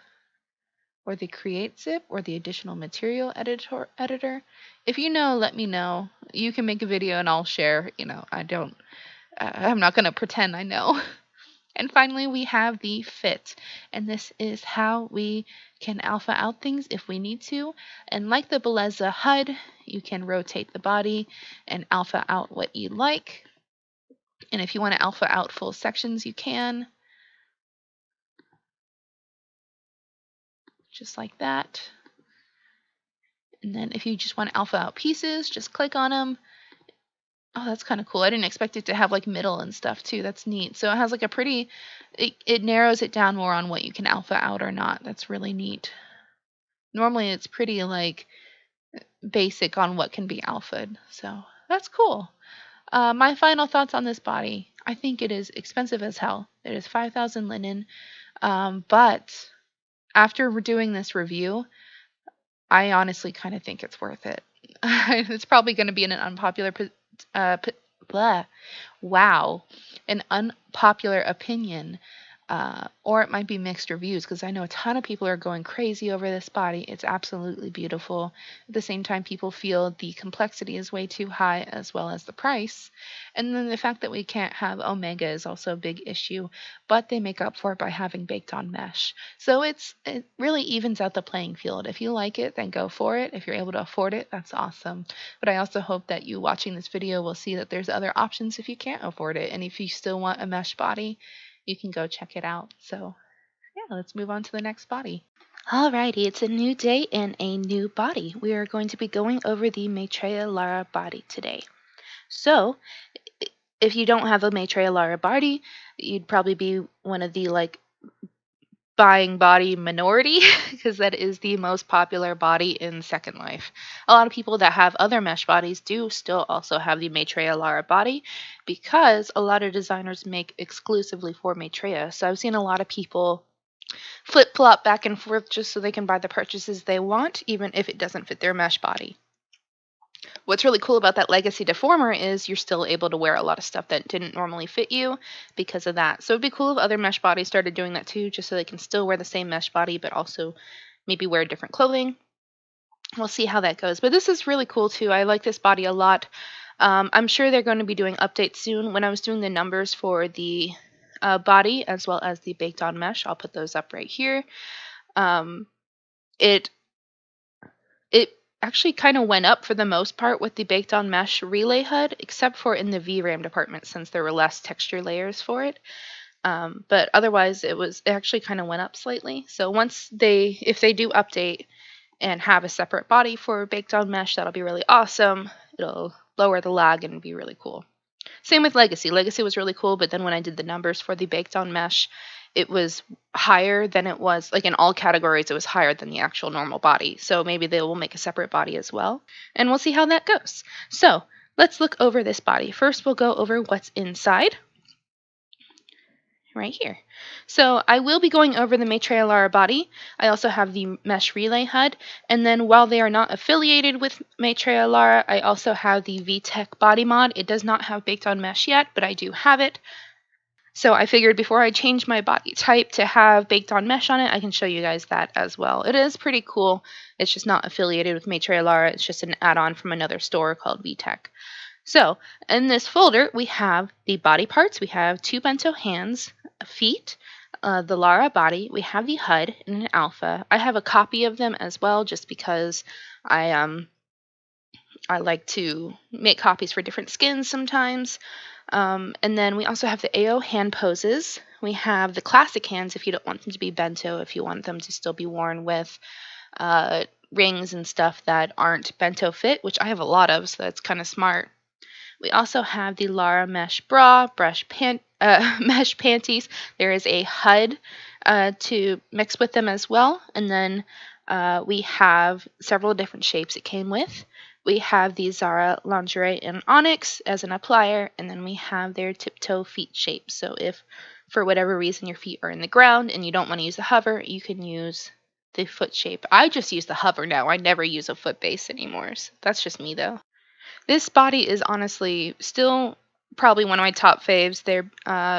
or the create zip, or the additional material editor. If you know, let me know. You can make a video and I'll share. I'm not going to pretend I know. And finally, we have the fit, and this is how we can alpha out things if we need to. And like the Belleza HUD, you can rotate the body and alpha out what you like. And if you want to alpha out full sections, you can. Just like that. And then if you just want to alpha out pieces, just click on them. Oh, that's kind of cool. I didn't expect it to have like middle and stuff too. That's neat. So it has like a pretty, it narrows it down more on what you can alpha out or not. That's really neat. Normally it's pretty like basic on what can be alpha'd. So that's cool. My final thoughts on this body. I think it is expensive as hell. It is 5,000 linen. But after doing this review, I honestly kind of think it's worth it. It's probably going to be an unpopular an unpopular opinion, or it might be mixed reviews, because I know a ton of people are going crazy over this body. It's absolutely beautiful. At the same time, people feel the complexity is way too high, as well as the price. And then the fact that we can't have Omega is also a big issue, but they make up for it by having baked on mesh. So it really evens out the playing field. If you like it, then go for it. If you're able to afford it, that's awesome. But I also hope that you watching this video will see that there's other options if you can't afford it. And if you still want a mesh body, you can go check it out. So yeah, let's move on to the next body. Alrighty, it's a new day and a new body. We are going to be going over the Maitreya Lara body today. So if you don't have a Maitreya Lara body, you'd probably be one of the buying body minority, because that is the most popular body in Secondlife. A lot of people that have other mesh bodies do still also have the Maitreya Lara body, because a lot of designers make exclusively for Maitreya. So I've seen a lot of people flip-flop back and forth just so they can buy the purchases they want, even if it doesn't fit their mesh body. What's really cool about that Legacy Deformer is you're still able to wear a lot of stuff that didn't normally fit you because of that. So it'd be cool if other mesh bodies started doing that too, just so they can still wear the same mesh body, but also maybe wear different clothing. We'll see how that goes. But this is really cool too. I like this body a lot. I'm sure they're going to be doing updates soon. When I was doing the numbers for the body as well as the baked on mesh, I'll put those up right here. It actually kind of went up for the most part with the baked on mesh relay HUD, except for in the VRAM department, since there were less texture layers for it. But otherwise it actually kind of went up slightly. So if they do update and have a separate body for baked on mesh, that'll be really awesome. It'll lower the lag and be really cool. Same with Legacy. Legacy was really cool, but then when I did the numbers for the baked on mesh, it was higher than it was, like in all categories, it was higher than the actual normal body. So maybe they will make a separate body as well. And we'll see how that goes. So let's look over this body. First, we'll go over what's inside. Right here. So I will be going over the Maitreya Lara body. I also have the mesh relay HUD. And then while they are not affiliated with Maitreya Lara, I also have the VTech body mod. It does not have baked on mesh yet, but I do have it. So I figured before I change my body type to have baked on mesh on it, I can show you guys that as well. It is pretty cool. It's just not affiliated with Maitreya Lara. It's just an add-on from another store called VTech. So in this folder, we have the body parts. We have 2 bento hands, feet, the Lara body. We have the HUD and an alpha. I have a copy of them as well, just because I like to make copies for different skins sometimes. And then we also have the AO hand poses. We have the classic hands if you don't want them to be bento, if you want them to still be worn with rings and stuff that aren't bento fit, which I have a lot of, so that's kind of smart. We also have the Lara mesh bra, mesh panties. There is a HUD to mix with them as well. And then we have several different shapes it came with. We have the Zara lingerie in onyx as an applier, and then we have their tiptoe feet shape. So if for whatever reason your feet are in the ground and you don't want to use the hover, you can use the foot shape. I just use the hover now. I never use a foot base anymore. So that's just me though. This body is honestly still probably one of my top faves. Their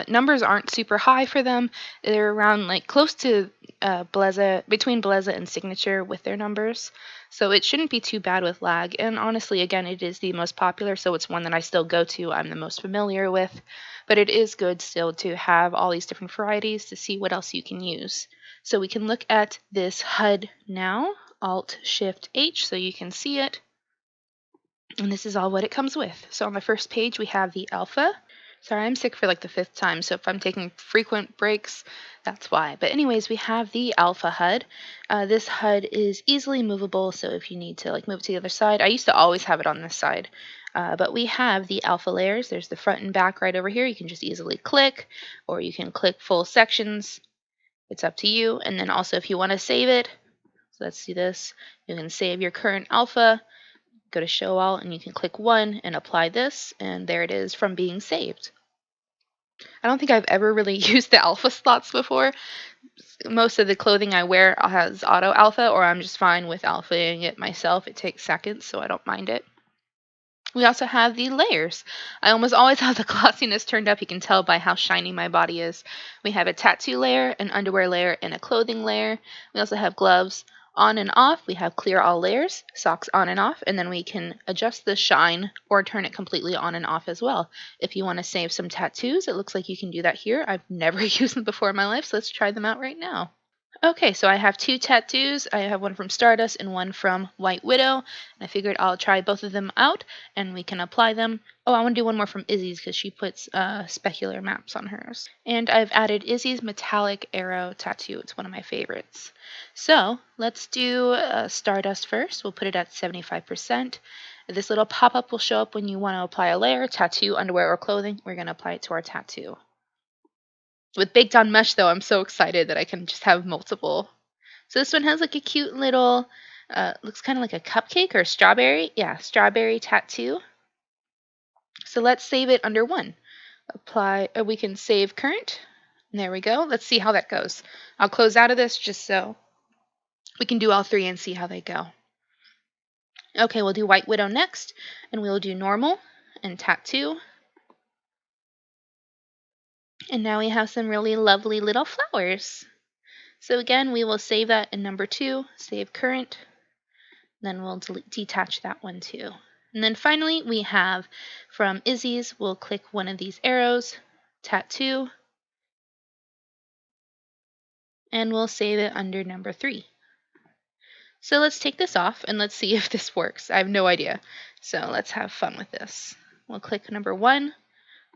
numbers aren't super high for them. They're around like close to Belleza, between Belleza and Signature with their numbers. So it shouldn't be too bad with lag. And honestly, again, it is the most popular, so it's one that I still go to. I'm the most familiar with. But it is good still to have all these different varieties to see what else you can use. So we can look at this HUD now. Alt-Shift-H so you can see it. And this is all what it comes with. So on the first page, we have the alpha. Sorry, I'm sick for like the 5th time, so if I'm taking frequent breaks, that's why. But anyways, we have the alpha HUD. This HUD is easily movable, so if you need to like move it to the other side, I used to always have it on this side. But we have the alpha layers. There's the front and back right over here. You can just easily click, or you can click full sections. It's up to you. And then also if you want to save it, so let's do this. You can save your current alpha. Go to show all and you can click 1 and apply this, and there it is from being saved. I don't think I've ever really used the alpha slots before. Most of the clothing I wear has auto alpha, or I'm just fine with alphaing it myself. It takes seconds, so I don't mind it. We also have the layers. I almost always have the glossiness turned up. You can tell by how shiny my body is. We have a tattoo layer, an underwear layer, and a clothing layer. We also have gloves on and off. We have clear all layers, socks on and off, and then we can adjust the shine or turn it completely on and off as well. If you want to save some tattoos, it looks like you can do that here. I've never used them before in my life, so let's try them out right now. Okay, so I have 2 tattoos. I have one from Stardust and one from White Widow. And I figured I'll try both of them out and we can apply them. Oh, I want to do one more from Izzy's because she puts specular maps on hers. And I've added Izzy's metallic arrow tattoo. It's one of my favorites. So let's do Stardust first. We'll put it at 75%. This little pop-up will show up when you want to apply a layer, tattoo, underwear, or clothing. We're going to apply it to our tattoo. With baked on mesh, though, I'm so excited that I can just have multiple. So this one has like a cute little, looks kind of like a cupcake or a strawberry. Yeah, strawberry tattoo. So let's save it under 1. Apply, we can save current. And there we go. Let's see how that goes. I'll close out of this just so we can do all 3 and see how they go. Okay, we'll do White Widow next, and we'll do normal and tattoo. And now we have some really lovely little flowers. So again, we will save that in number 2, save current, then we'll detach that one too. And then finally we have from Izzy's, we'll click one of these arrows, tattoo, and we'll save it under number 3. So let's take this off and let's see if this works. I have no idea. So let's have fun with this. We'll click number 1,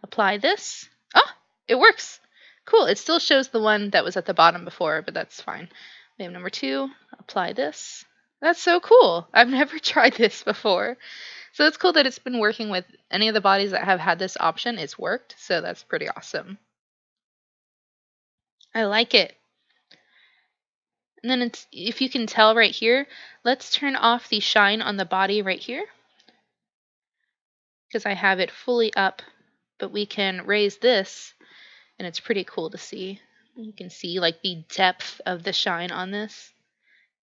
apply this. Oh, it works. Cool. It still shows the one that was at the bottom before, but that's fine. We have number 2, apply this. That's so cool. I've never tried this before. So it's cool that it's been working with any of the bodies that have had this option. It's worked, so that's pretty awesome. I like it. And then it's, if you can tell right here, let's turn off the shine on the body right here because I have it fully up, but we can raise this and it's pretty cool to see. You can see like the depth of the shine on this.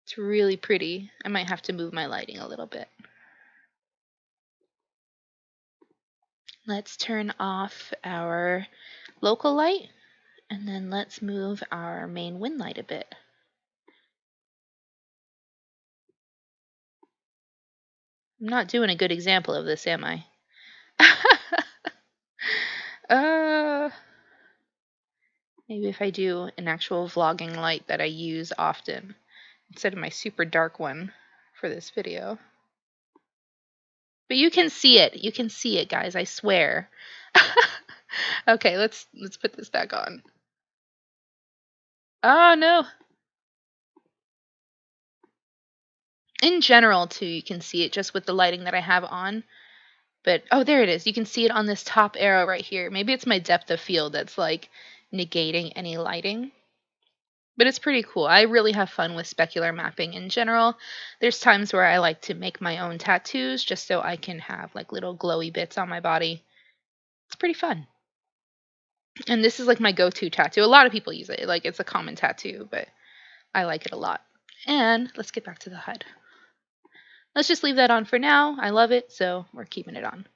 It's really pretty. I might have to move my lighting a little bit. Let's turn off our local light and then let's move our main wind light a bit. I'm not doing a good example of this, am I? Maybe if I do an actual vlogging light that I use often instead of my super dark one for this video. But you can see it. You can see it, guys. I swear. Okay, let's put this back on. Oh no. In general, too, you can see it just with the lighting that I have on. But, oh, there it is. You can see it on this top arrow right here. Maybe it's my depth of field that's, like, negating any lighting. But it's pretty cool. I really have fun with specular mapping in general. There's times where I like to make my own tattoos just so I can have, like, little glowy bits on my body. It's pretty fun. And this is, like, my go-to tattoo. A lot of people use it. Like, it's a common tattoo, but I like it a lot. And let's get back to the HUD. let's just leave that on for now. I love it, so we're keeping it on.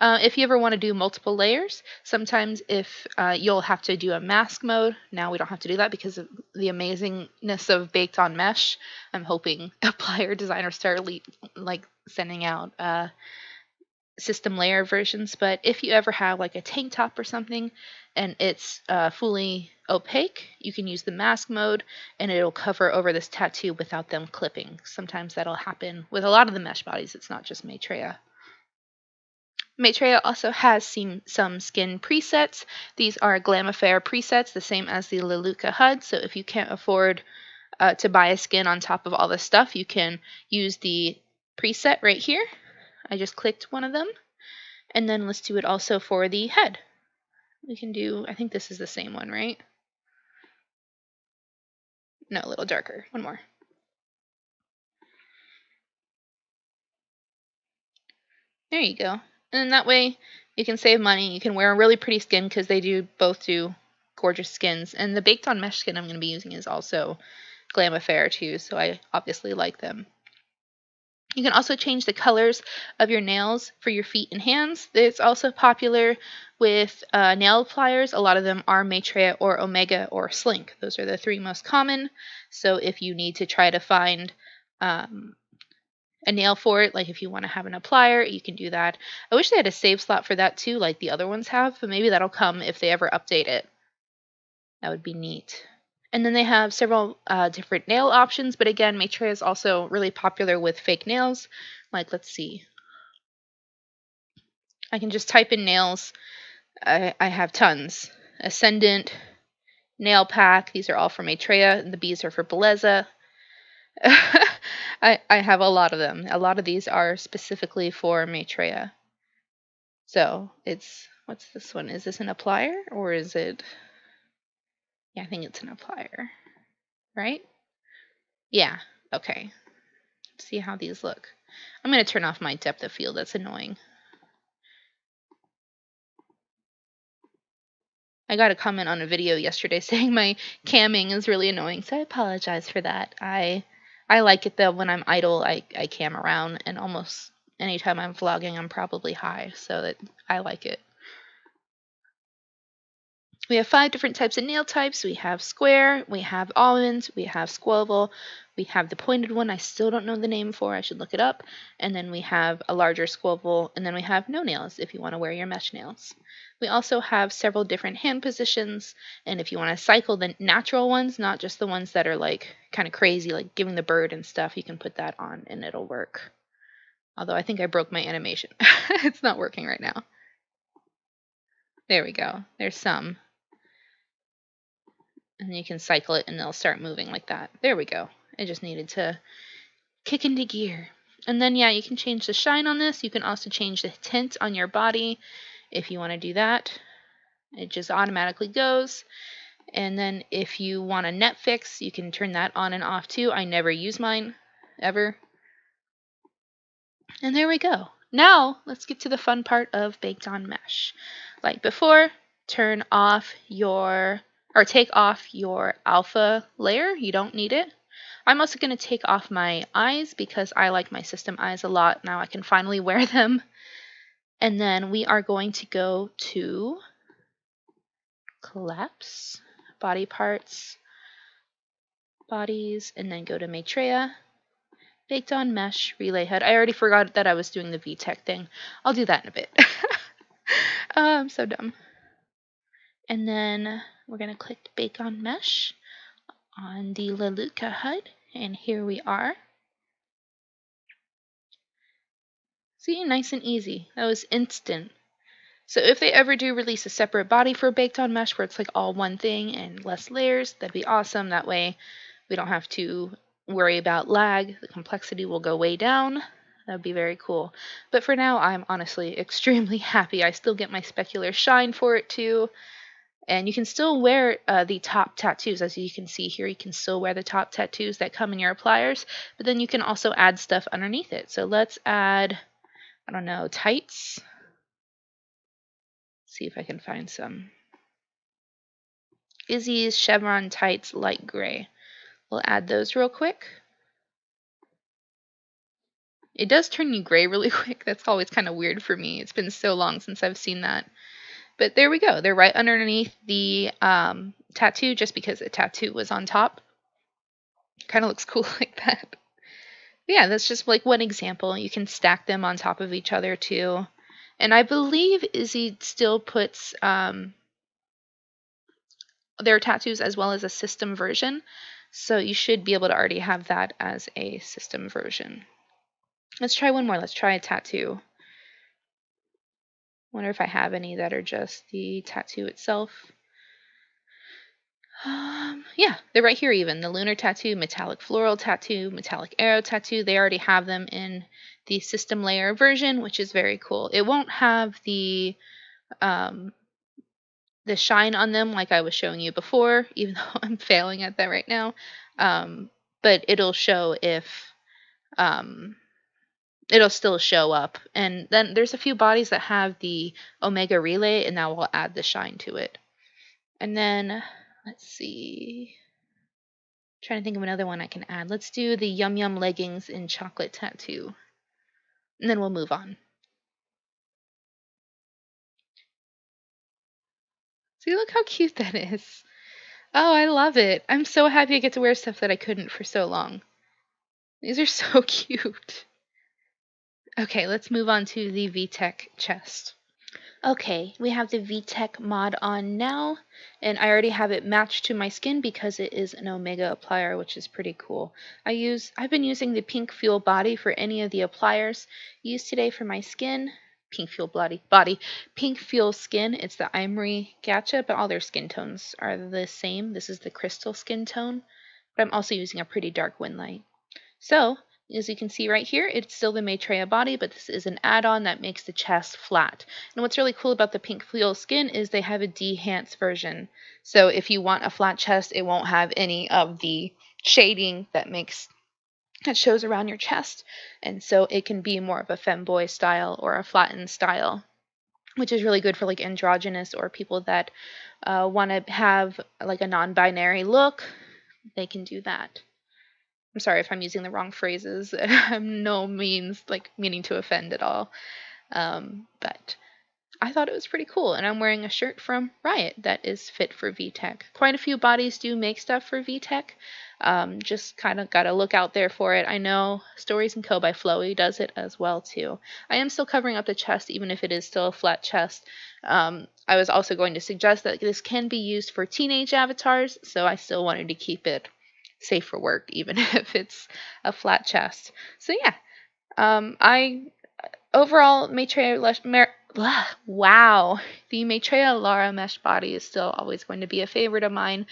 If you ever want to do multiple layers, sometimes if you'll have to do a mask mode. Now we don't have to do that because of the amazingness of baked on mesh. I'm hoping a plier designer start like sending out system layer versions. But if you ever have like a tank top or something and it's fully opaque, you can use the mask mode and it'll cover over this tattoo without them clipping. Sometimes that'll happen with a lot of the mesh bodies. It's not just Maitreya. Maitreya also has some skin presets. These are Glamifair presets, the same as the Leluca HUD. So if you can't afford to buy a skin on top of all this stuff, you can use the preset right here. I just clicked one of them. And then let's do it also for the head. We can do, I think this is the same one, right? No, a little darker. One more. There you go. And that way you can save money. You can wear a really pretty skin because they both do gorgeous skins. And the baked on mesh skin I'm going to be using is also Glamifair too, so I obviously like them. You can also change the colors of your nails for your feet and hands. It's also popular with nail pliers. A lot of them are Maitreya or Omega or Slink. Those are the three most common. So if you need to try to find a nail for it, like if you want to have an plier, you can do that. I wish they had a save slot for that too, like the other ones have, but maybe that'll come if they ever update it. That would be neat. And then they have several different nail options, but again, Maitreya is also really popular with fake nails. Like, let's see. I can just type in nails. I have tons. Ascendant, Nail Pack. These are all for Maitreya. The B's are for Belleza. I have a lot of them. A lot of these are specifically for Maitreya. So it's, what's this one? Is this an applier or is it? Yeah, I think it's an applier, right? Yeah, okay. Let's see how these look. I'm going to turn off my depth of field. That's annoying. I got a comment on a video yesterday saying my camming is really annoying, so I apologize for that. I like it though. When I'm idle, I cam around, and almost anytime I'm vlogging, I'm probably high, so that I like it. We have 5 different types of nail types. We have square, we have almond, we have squoval, we have the pointed one I still don't know the name for, I should look it up, and then we have a larger squoval, and then we have no nails if you want to wear your mesh nails. We also have several different hand positions, and if you want to cycle the natural ones, not just the ones that are like kind of crazy, like giving the bird and stuff, you can put that on and it'll work. Although I think I broke my animation. It's not working right now. There we go. There's some. And you can cycle it and they'll start moving like that. There we go. I just needed to kick into gear. And then, yeah, you can change the shine on this. You can also change the tint on your body if you want to do that. It just automatically goes. And then if you want a net fix, you can turn that on and off too. I never use mine, ever. And there we go. Now, let's get to the fun part of baked on mesh. Like before, turn off your, or take off your alpha layer. You don't need it. I'm also going to take off my eyes because I like my system eyes a lot. Now I can finally wear them. And then we are going to go to collapse, body parts, bodies, and then go to Maitreya. Baked on mesh, relay head. I already forgot that I was doing the VTech thing. I'll do that in a bit. I'm so dumb. And then we're going to click bake on mesh on the Leluca HUD. And here we are. See, nice and easy. That was instant. So if they ever do release a separate body for baked on mesh where it's like all one thing and less layers, that'd be awesome. That way we don't have to worry about lag. The complexity will go way down. That'd be very cool. But for now, I'm honestly extremely happy. I still get my specular shine for it too. And you can still wear the top tattoos. As you can see here, you can still wear the top tattoos that come in your pliers. But then you can also add stuff underneath it. So let's add, I don't know, tights. See if I can find some. Izzy's chevron tights light gray. We'll add those real quick. It does turn you gray really quick. That's always kind of weird for me. It's been so long since I've seen that. But there we go. They're right underneath the tattoo just because the tattoo was on top. Kind of looks cool like that. But yeah, that's just like one example. You can stack them on top of each other too. And I believe Izzy still puts their tattoos as well as a system version. So you should be able to already have that as a system version. Let's try one more. Let's try a tattoo. Wonder if I have any that are just the tattoo itself. Yeah, they're right here even. The lunar tattoo, metallic floral tattoo, metallic arrow tattoo. They already have them in the system layer version, which is very cool. It won't have the shine on them like I was showing you before, even though I'm failing at that right now. But it'll show if it'll still show up. And then there's a few bodies that have the Omega Relay, and that will add the shine to it. And then, let's see. Trying to think of another one I can add. Let's do the Yum Yum leggings in chocolate tattoo. And then we'll move on. See, look how cute that is. Oh, I love it. I'm so happy I get to wear stuff that I couldn't for so long. These are so cute. Okay, let's move on to the VTech chest. Okay, we have the VTech mod on now, and I already have it matched to my skin because it is an Omega applier, which is pretty cool. I've been using the Pink Fuel Body for any of the appliers used today for my skin. Pink Fuel Body. Pink Fuel Skin, it's the Emery Gacha, but all their skin tones are the same. This is the crystal skin tone, but I'm also using a pretty dark wind light. So, as you can see right here, it's still the Maitreya body, but this is an add-on that makes the chest flat. And what's really cool about the Pink Fuel Skin is they have a de-enhanced version. So if you want a flat chest, it won't have any of the shading that shows around your chest. And so it can be more of a femboy style or a flattened style, which is really good for like androgynous or people that want to have like a non-binary look. They can do that. I'm sorry if I'm using the wrong phrases. I'm no means like meaning to offend at all. But I thought it was pretty cool. And I'm wearing a shirt from Riot that is fit for VTech. Quite a few bodies do make stuff for VTech. Just kind of got to look out there for it. I know Stories & Co. by Flowy does it as well too. I am still covering up the chest even if it is still a flat chest. I was also going to suggest that this can be used for teenage avatars, so I still wanted to keep it safe for work even if it's a flat chest. So yeah, I overall wow, the Maitreya Lara mesh body is still always going to be a favorite of mine,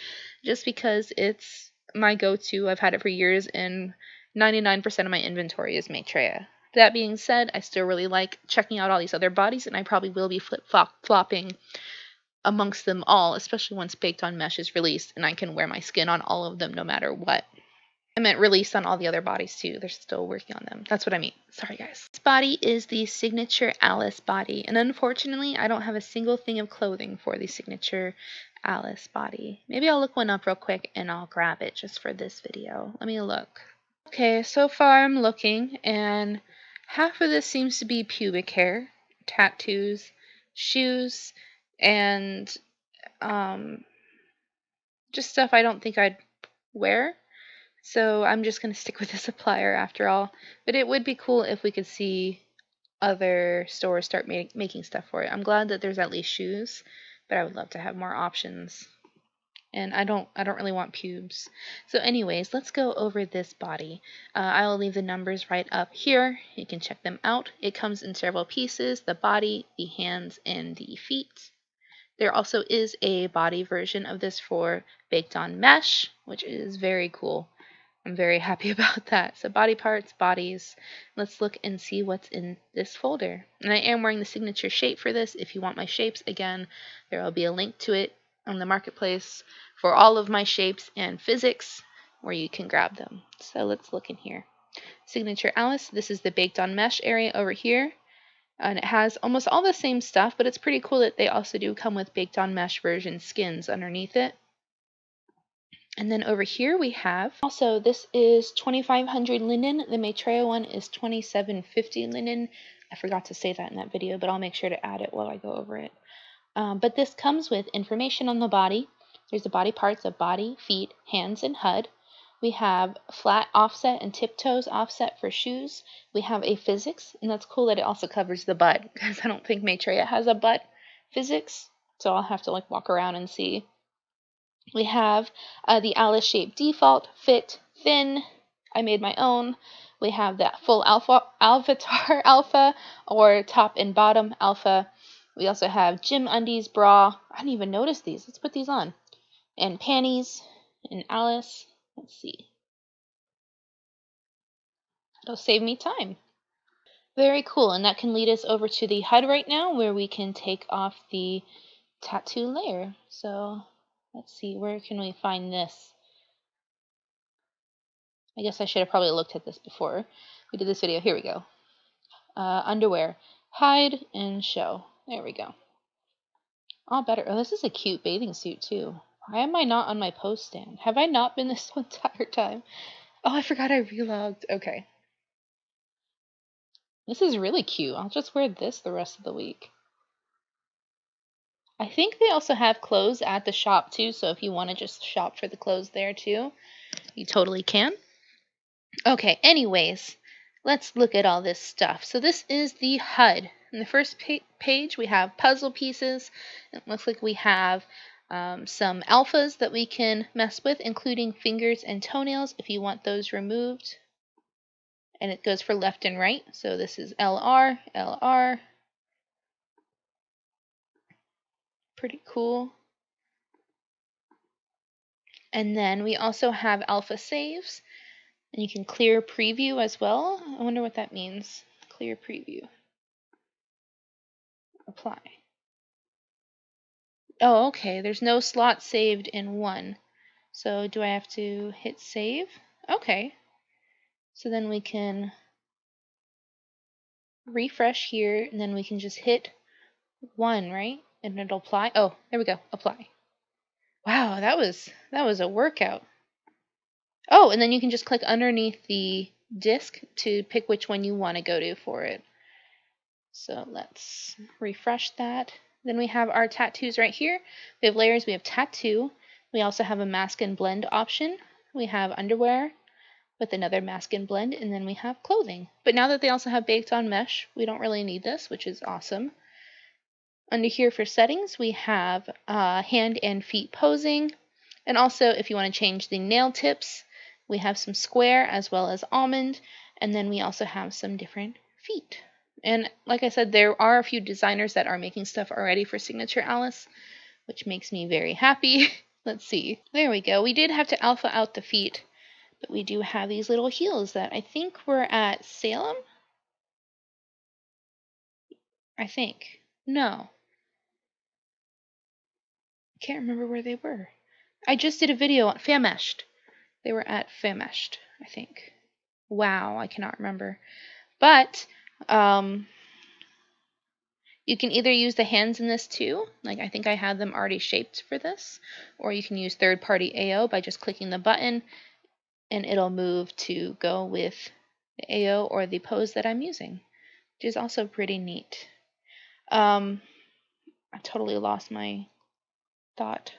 just because it's my go-to. I've had it for years, and 99% of my inventory is Maitreya. That being said, I still really like checking out all these other bodies, and I probably will be flip-flopping amongst them all, especially once Baked on Mesh is released and I can wear my skin on all of them no matter what. I meant released on all the other bodies too. They're still working on them. That's what I mean. Sorry, guys. This body is the signature Alice body, and unfortunately, I don't have a single thing of clothing for the signature Alice body. Maybe I'll look one up real quick and I'll grab it just for this video. Let me look. Okay, so far I'm looking, and half of this seems to be pubic hair, tattoos, shoes, and just stuff I don't think I'd wear. So I'm just going to stick with this applier after all. But it would be cool if we could see other stores start making stuff for it. I'm glad that there's at least shoes, but I would love to have more options. And I don't really want pubes. So anyways, let's go over this body. I'll leave the numbers right up here. You can check them out. It comes in several pieces: the body, the hands, and the feet. There also is a body version of this for Baked on Mesh, which is very cool. I'm very happy about that. So body parts, bodies. Let's look and see what's in this folder. And I am wearing the signature shape for this. If you want my shapes, again, there will be a link to it on the marketplace for all of my shapes and physics where you can grab them. So let's look in here. Signature Alice. This is the Baked on Mesh area over here. And it has almost all the same stuff, but it's pretty cool that they also do come with Baked on Mesh version skins underneath it. And then over here we have, also this is 2500 linen, the Maitreya one is 2750 linen. I forgot to say that in that video, but I'll make sure to add it while I go over it. But this comes with information on the body. There's the body parts of body, feet, hands, and HUD. We have flat offset and tiptoes offset for shoes. We have a physics, and that's cool that it also covers the butt, because I don't think Maitreya has a butt physics, so I'll have to like walk around and see. We have the Alice shape default, fit, thin. I made my own. We have that full avatar alpha, or top and bottom alpha. We also have gym undies, bra. I didn't even notice these. Let's put these on. And panties, and Alice. Let's see. It'll save me time. Very cool, and that can lead us over to the HUD right now, where we can take off the tattoo layer. So let's see, where can we find this? I guess I should have probably looked at this before we did this video. Here we go. Underwear. Hide and show. There we go. All better. Oh, this is a cute bathing suit, too. Why am I not on my pose stand? Have I not been this entire time? Oh, I forgot I relogged. Okay. This is really cute. I'll just wear this the rest of the week. I think they also have clothes at the shop, too, so if you want to just shop for the clothes there, too, you totally can. Okay, anyways, let's look at all this stuff. So this is the HUD. In the first page, we have puzzle pieces. It looks like we have some alphas that we can mess with, including fingers and toenails if you want those removed. And it goes for left and right. So this is LR, LR. Pretty cool. And then we also have alpha saves. And you can clear preview as well. I wonder what that means. Clear preview. Apply. Oh, okay. There's no slot saved in one. So do I have to hit save? Okay. So then we can refresh here, and then we can just hit one, right? And it'll apply. Oh, there we go. Apply. Wow, that was a workout. Oh, and then you can just click underneath the disc to pick which one you want to go to for it. So let's refresh that. Then we have our tattoos right here. We have layers, we have tattoo. We also have a mask and blend option. We have underwear with another mask and blend, and then we have clothing. But now that they also have baked on mesh, we don't really need this, which is awesome. Under here for settings, we have hand and feet posing. And also, if you want to change the nail tips, we have some square as well as almond. And then we also have some different feet. And like I said, there are a few designers that are making stuff already for Signature Alice, which makes me very happy. Let's see. There we go. We did have to alpha out the feet, but we do have these little heels that I think were at Salem. I think. No. I can't remember where they were. I just did a video on Fameshed. They were at Fameshed, I think. Wow, I cannot remember. But you can either use the hands in this too, like I think I had them already shaped for this, or you can use third-party AO by just clicking the button and it'll move to go with the AO or the pose that I'm using, which is also pretty neat. I totally lost my thought.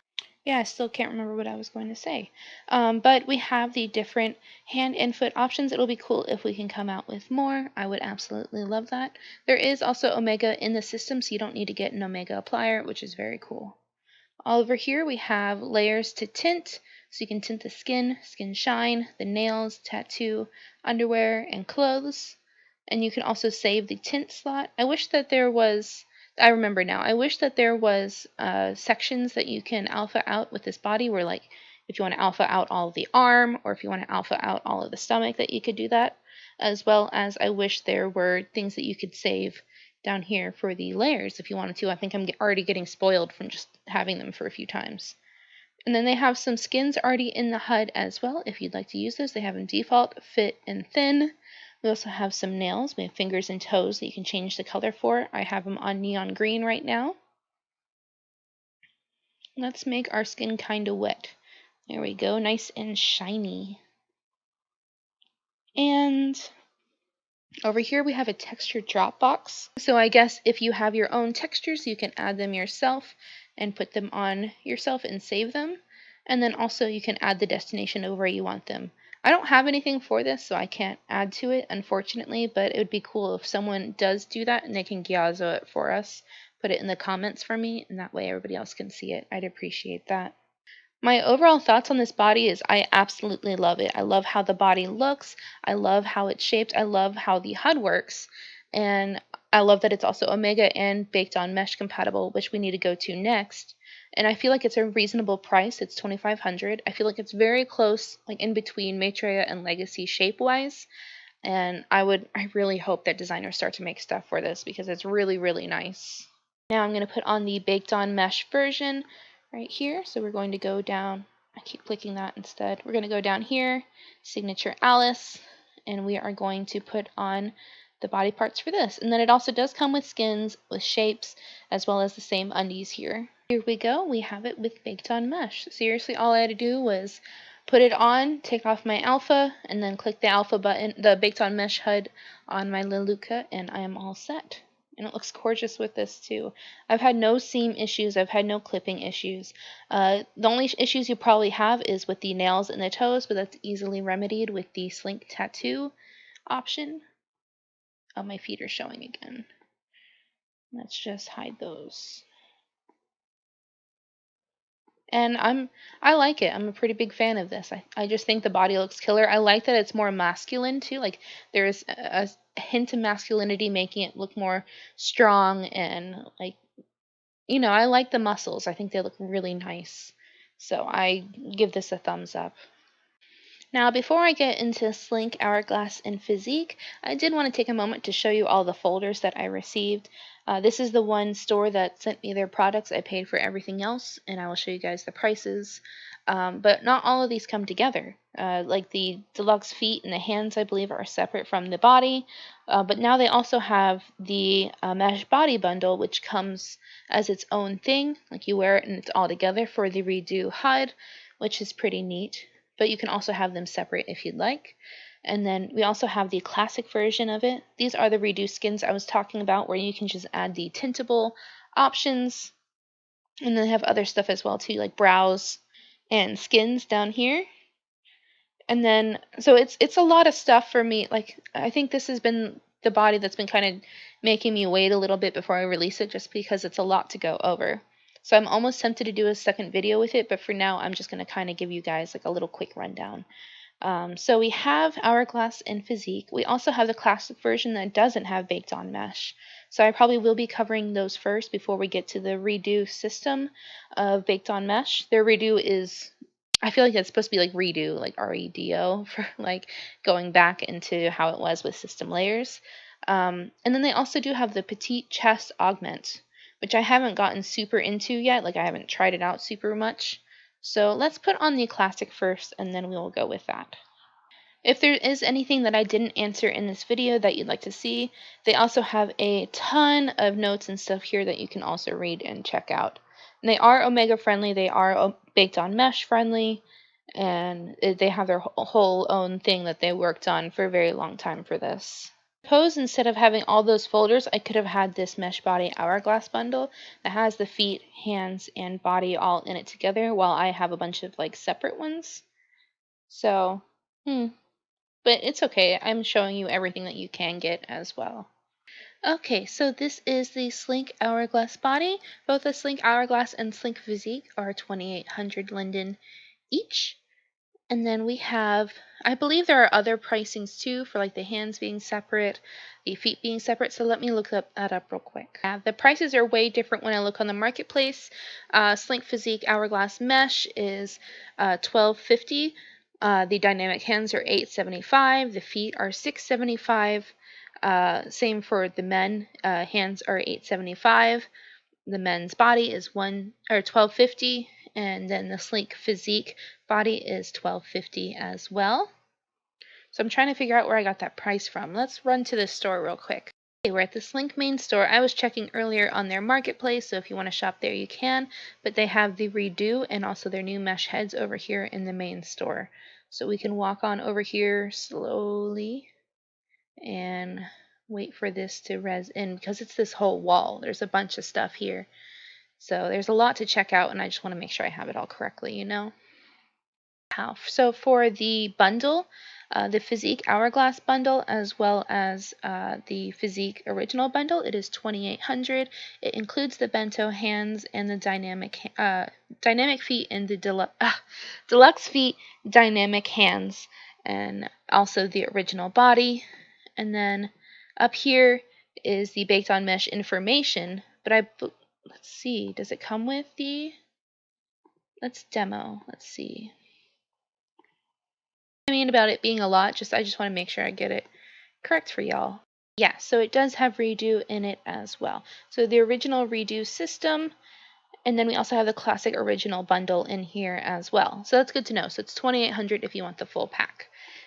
Yeah, I still can't remember what I was going to say. But we have the different hand and foot options. It'll be cool if we can come out with more. I would absolutely love that. There is also Omega in the system, so you don't need to get an Omega applier, which is very cool. All over here we have layers to tint, so you can tint the skin, skin shine, the nails, tattoo, underwear, and clothes. And you can also save the tint slot. I wish that there was... I remember now. I wish that there was sections that you can alpha out with this body where, like, if you want to alpha out all of the arm or if you want to alpha out all of the stomach, that you could do that. As well as I wish there were things that you could save down here for the layers if you wanted to. I think I'm already getting spoiled from just having them for a few times. And then they have some skins already in the HUD as well. If you'd like to use those, they have them default, fit, and thin. We also have some nails. We have fingers and toes that you can change the color for. I have them on neon green right now. Let's make our skin kind of wet. There we go, nice and shiny. And over here we have a texture drop box. So I guess if you have your own textures, you can add them yourself and put them on yourself and save them. And then also you can add the destination of where you want them. I don't have anything for this, so I can't add to it, unfortunately, but it would be cool if someone does do that and they can Gyazo it for us. Put it in the comments for me, and that way everybody else can see it. I'd appreciate that. My overall thoughts on this body is I absolutely love it. I love how the body looks. I love how it's shaped. I love how the HUD works. And I love that it's also Omega and baked on mesh compatible, which we need to go to next. And I feel like it's a reasonable price. It's $2,500. I feel like it's very close, like in between Maitreya and Legacy shape-wise. And I really hope that designers start to make stuff for this because it's really, really nice. Now I'm going to put on the baked on mesh version right here. So we're going to go down, I keep clicking that instead. We're going to go down here, Signature Alice, and we are going to put on the body parts for this. And then it also does come with skins, with shapes, as well as the same undies here. Here we go, we have it with baked on mesh. Seriously, all I had to do was put it on, take off my alpha, and then click the alpha button, the baked on mesh HUD on my Leluca, and I am all set. And it looks gorgeous with this too. I've had no seam issues. I've had no clipping issues. The only issues you probably have is with the nails and the toes, but that's easily remedied with the Slink tattoo option. Oh, my feet are showing again. Let's just hide those. And I like it. I'm a pretty big fan of this. I just think the body looks killer. I like that it's more masculine too. Like there's a hint of masculinity making it look more strong and like, you know, I like the muscles. I think they look really nice. So I give this a thumbs up. Now, before I get into Slink, Hourglass, and Physique, I did want to take a moment to show you all the folders that I received. This is the one store that sent me their products. I paid for everything else, and I will show you guys the prices. But not all of these come together. Like the Deluxe feet and the hands, I believe, are separate from the body. But now they also have the mesh body bundle, which comes as its own thing. Like you wear it and it's all together for the redo HUD, which is pretty neat. But you can also have them separate if you'd like. And then we also have the classic version of it. These are the reduced skins I was talking about, where you can just add the tintable options. And then they have other stuff as well too, like brows and skins down here. And then so it's a lot of stuff for me. Like I think this has been the body that's been kind of making me wait a little bit before I release it, just because it's a lot to go over. So I'm almost tempted to do a second video with it, but for now I'm just going to kind of give you guys like a little quick rundown. So we have Hourglass and Physique. We also have the classic version that doesn't have baked on mesh. So I probably will be covering those first before we get to the redo system of baked on mesh. Their redo is, I feel like it's supposed to be like redo, like REDO, for like going back into how it was with system layers. And then they also do have the Petite Chest Augment, which I haven't gotten super into yet. Like I haven't tried it out super much. So let's put on the classic first, and then we will go with that. If there is anything that I didn't answer in this video that you'd like to see, they also have a ton of notes and stuff here that you can also read and check out. And they are Omega friendly, they are baked on mesh friendly, and they have their whole own thing that they worked on for a very long time for this. Suppose instead of having all those folders, I could have had this mesh body hourglass bundle that has the feet, hands, and body all in it together, while I have a bunch of like separate ones. So, but it's okay. I'm showing you everything that you can get as well. Okay, so this is the Slink Hourglass body. Both the Slink Hourglass and Slink Physique are 2,800 linden each. And then we have, I believe there are other pricings too for like the hands being separate, the feet being separate. So let me look that up real quick. The prices are way different when I look on the marketplace. Slink Physique Hourglass Mesh is $12.50. The dynamic hands are $8.75. The feet are $6.75. Same for the men. Hands are $8.75. The men's body is $12.50, and then the Slink Physique body is $12.50 as well. So I'm trying to figure out where I got that price from. Let's run to the store real quick. Okay, we're at the Slink main store. I was checking earlier on their marketplace, so if you want to shop there, you can. But they have the redo and also their new mesh heads over here in the main store. So we can walk on over here slowly and wait for this to res in because it's this whole wall. There's a bunch of stuff here. So there's a lot to check out, and I just want to make sure I have it all correctly, you know. So for the bundle, the Physique Hourglass bundle, as well as the Physique Original bundle, it is $2,800. It includes the bento hands and the dynamic feet and the deluxe feet, dynamic hands, and also the original body. And then up here is the baked on mesh information. But let's see, does it come with the? Let's demo. Let's see. I mean about it being a lot, I just want to make sure I get it correct for y'all. Yeah, so it does have redo in it as well. So the original redo system, and then we also have the classic original bundle in here as well. So that's good to know. So it's $2,800 if you want the full pack.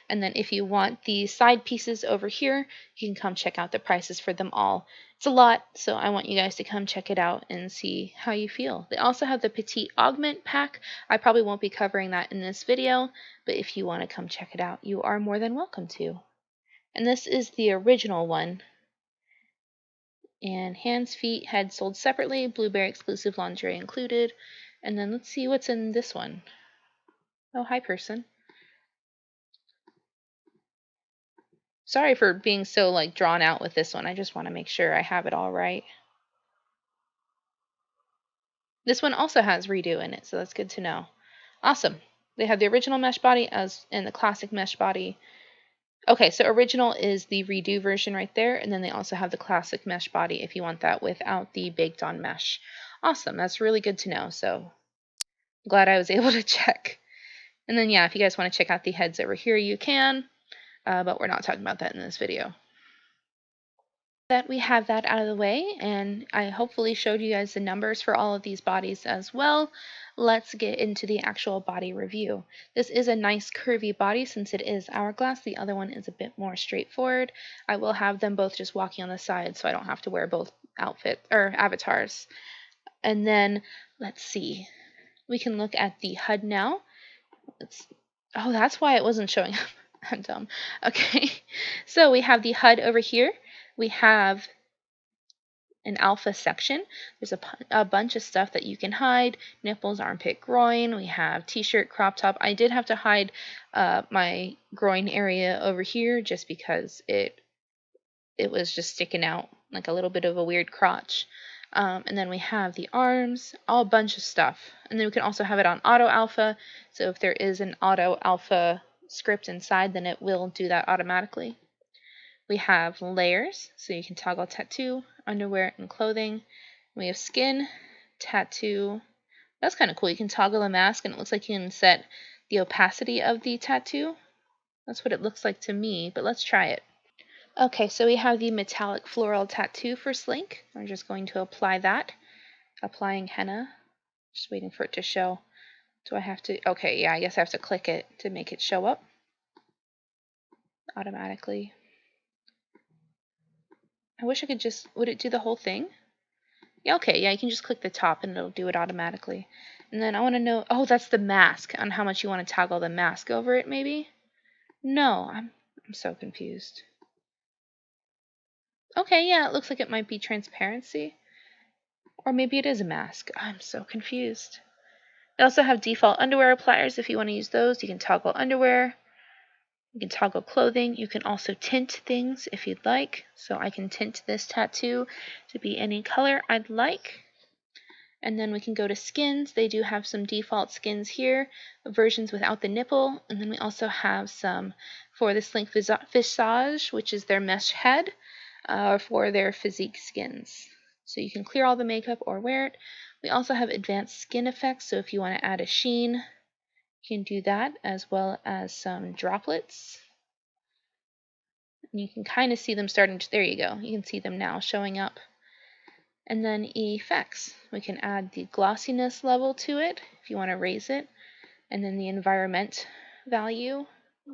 And then if you want the side pieces over here, you can come check out the prices for them all. It's a lot, so I want you guys to come check it out and see how you feel. They also have the Petite Augment pack. I probably won't be covering that in this video, but if you want to come check it out, you are more than welcome to. And this is the original one. And hands, feet, head sold separately, blueberry exclusive lingerie included. And then let's see what's in this one. Oh, hi, person. Sorry for being so like drawn out with this one. I just want to make sure I have it all right. This one also has redo in it, so that's good to know. Awesome. They have the original mesh body and the classic mesh body. Okay, so original is the redo version right there, and then they also have the classic mesh body if you want that without the baked on mesh. Awesome, that's really good to know, so glad I was able to check. And then yeah, if you guys want to check out the heads over here, you can, but we're not talking about that in this video. That we have that out of the way, and I hopefully showed you guys the numbers for all of these bodies as well. Let's get into the actual body review. This is a nice curvy body since it is Hourglass. The other one is a bit more straightforward. I will have them both just walking on the side so I don't have to wear both outfits or avatars. And then let's see. We can look at the HUD now. Oh, that's why it wasn't showing up. I'm dumb. Okay, so we have the HUD over here. We have an alpha section. There's a bunch of stuff that you can hide. Nipples, armpit, groin. We have t-shirt, crop top. I did have to hide my groin area over here just because it was just sticking out like a little bit of a weird crotch. And then we have the arms, all a bunch of stuff. And then we can also have it on auto alpha. So if there is an auto alpha script inside, then it will do that automatically. We have layers, so you can toggle tattoo, underwear, and clothing. We have skin, tattoo. That's kind of cool. You can toggle a mask, and it looks like you can set the opacity of the tattoo. That's what it looks like to me, but let's try it. Okay, so we have the metallic floral tattoo for Slink. I'm just going to apply that. Applying henna. Just waiting for it to show. Do I have to? Okay, yeah, I guess I have to click it to make it show up automatically. I wish I could just, would it do the whole thing? Yeah, okay, yeah, you can just click the top and it'll do it automatically. And then I want to know, oh, that's the mask, on how much you want to toggle the mask over it, maybe? No, I'm so confused. Okay, yeah, it looks like it might be transparency. Or maybe it is a mask. I'm so confused. They also have default underwear pliers if you want to use those. You can toggle underwear. You can toggle clothing. You can also tint things if you'd like. So I can tint this tattoo to be any color I'd like. And then we can go to skins. They do have some default skins here, versions without the nipple. And then we also have some for the Slink Visage, which is their mesh head, for their physique skins. So you can clear all the makeup or wear it. We also have advanced skin effects. So if you want to add a sheen, you can do that, as well as some droplets. And you can kind of see them starting to, there you go. You can see them now showing up. And then effects. We can add the glossiness level to it if you want to raise it. And then the environment value.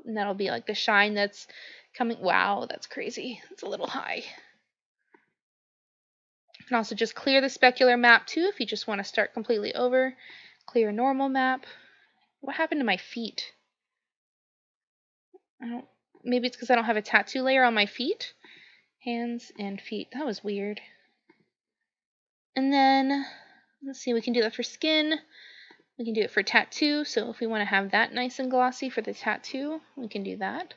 And that'll be like the shine that's coming. Wow, that's crazy. It's a little high. You can also just clear the specular map too if you just want to start completely over. Clear normal map. What happened to my feet? Maybe it's because I don't have a tattoo layer on my feet. Hands and feet. That was weird. And then, let's see, we can do that for skin. We can do it for tattoo. So if we want to have that nice and glossy for the tattoo, we can do that.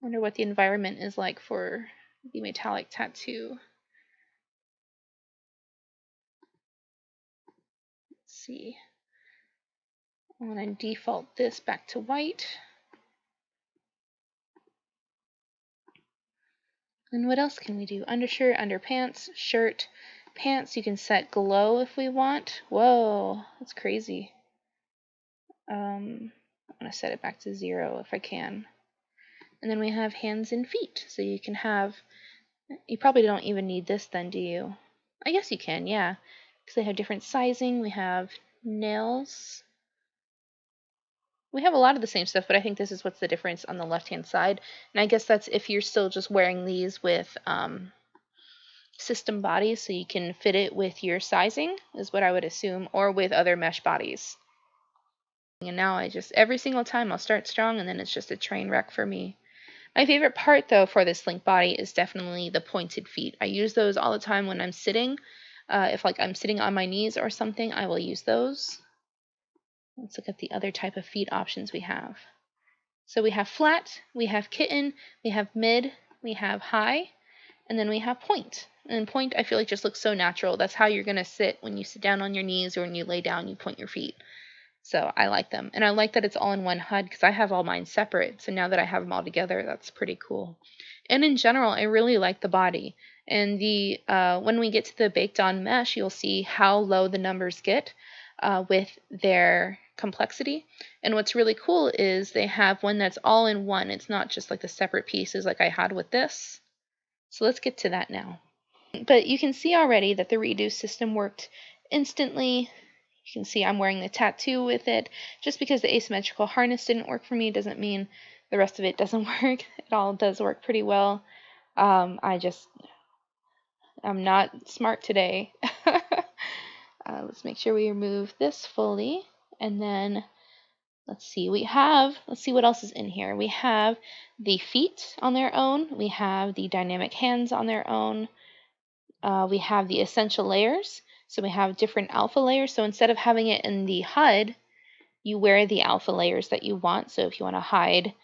Wonder what the environment is like for the metallic tattoo. Let's see. I want to default this back to white. And what else can we do? Undershirt, underpants, shirt, pants. You can set glow if we want. Whoa, that's crazy. I'm going to set it back to 0 if I can. And then we have hands and feet. So you can have, you probably don't even need this then, do you? I guess you can, yeah. Because they have different sizing. We have nails. We have a lot of the same stuff, but I think this is what's the difference on the left-hand side. And I guess that's if you're still just wearing these with system bodies, so you can fit it with your sizing, is what I would assume, or with other mesh bodies. And now I just, every single time I'll start strong, and then it's just a train wreck for me. My favorite part, though, for this Slink body is definitely the pointed feet. I use those all the time when I'm sitting. If like I'm sitting on my knees or something, I will use those. Let's look at the other type of feet options we have. So we have flat, we have kitten, we have mid, we have high, and then we have point. And point, I feel like just looks so natural. That's how you're going to sit when you sit down on your knees, or when you lay down, you point your feet. So I like them. And I like that it's all in one HUD because I have all mine separate. So now that I have them all together, that's pretty cool. And in general, I really like the body. And the when we get to the baked on mesh, you'll see how low the numbers get with their complexity. And what's really cool is they have one that's all in one. It's not just like the separate pieces like I had with this. So let's get to that now. But you can see already that the redo system worked instantly. You can see I'm wearing the tattoo with it. Just because the asymmetrical harness didn't work for me doesn't mean the rest of it doesn't work. It all does work pretty well. I'm not smart today. Let's make sure we remove this fully. And then let's see what else is in here. We have the feet on their own. We have the dynamic hands on their own. We have the essential layers. So we have different alpha layers. So instead of having it in the HUD, you wear the alpha layers that you want. So if you want to hide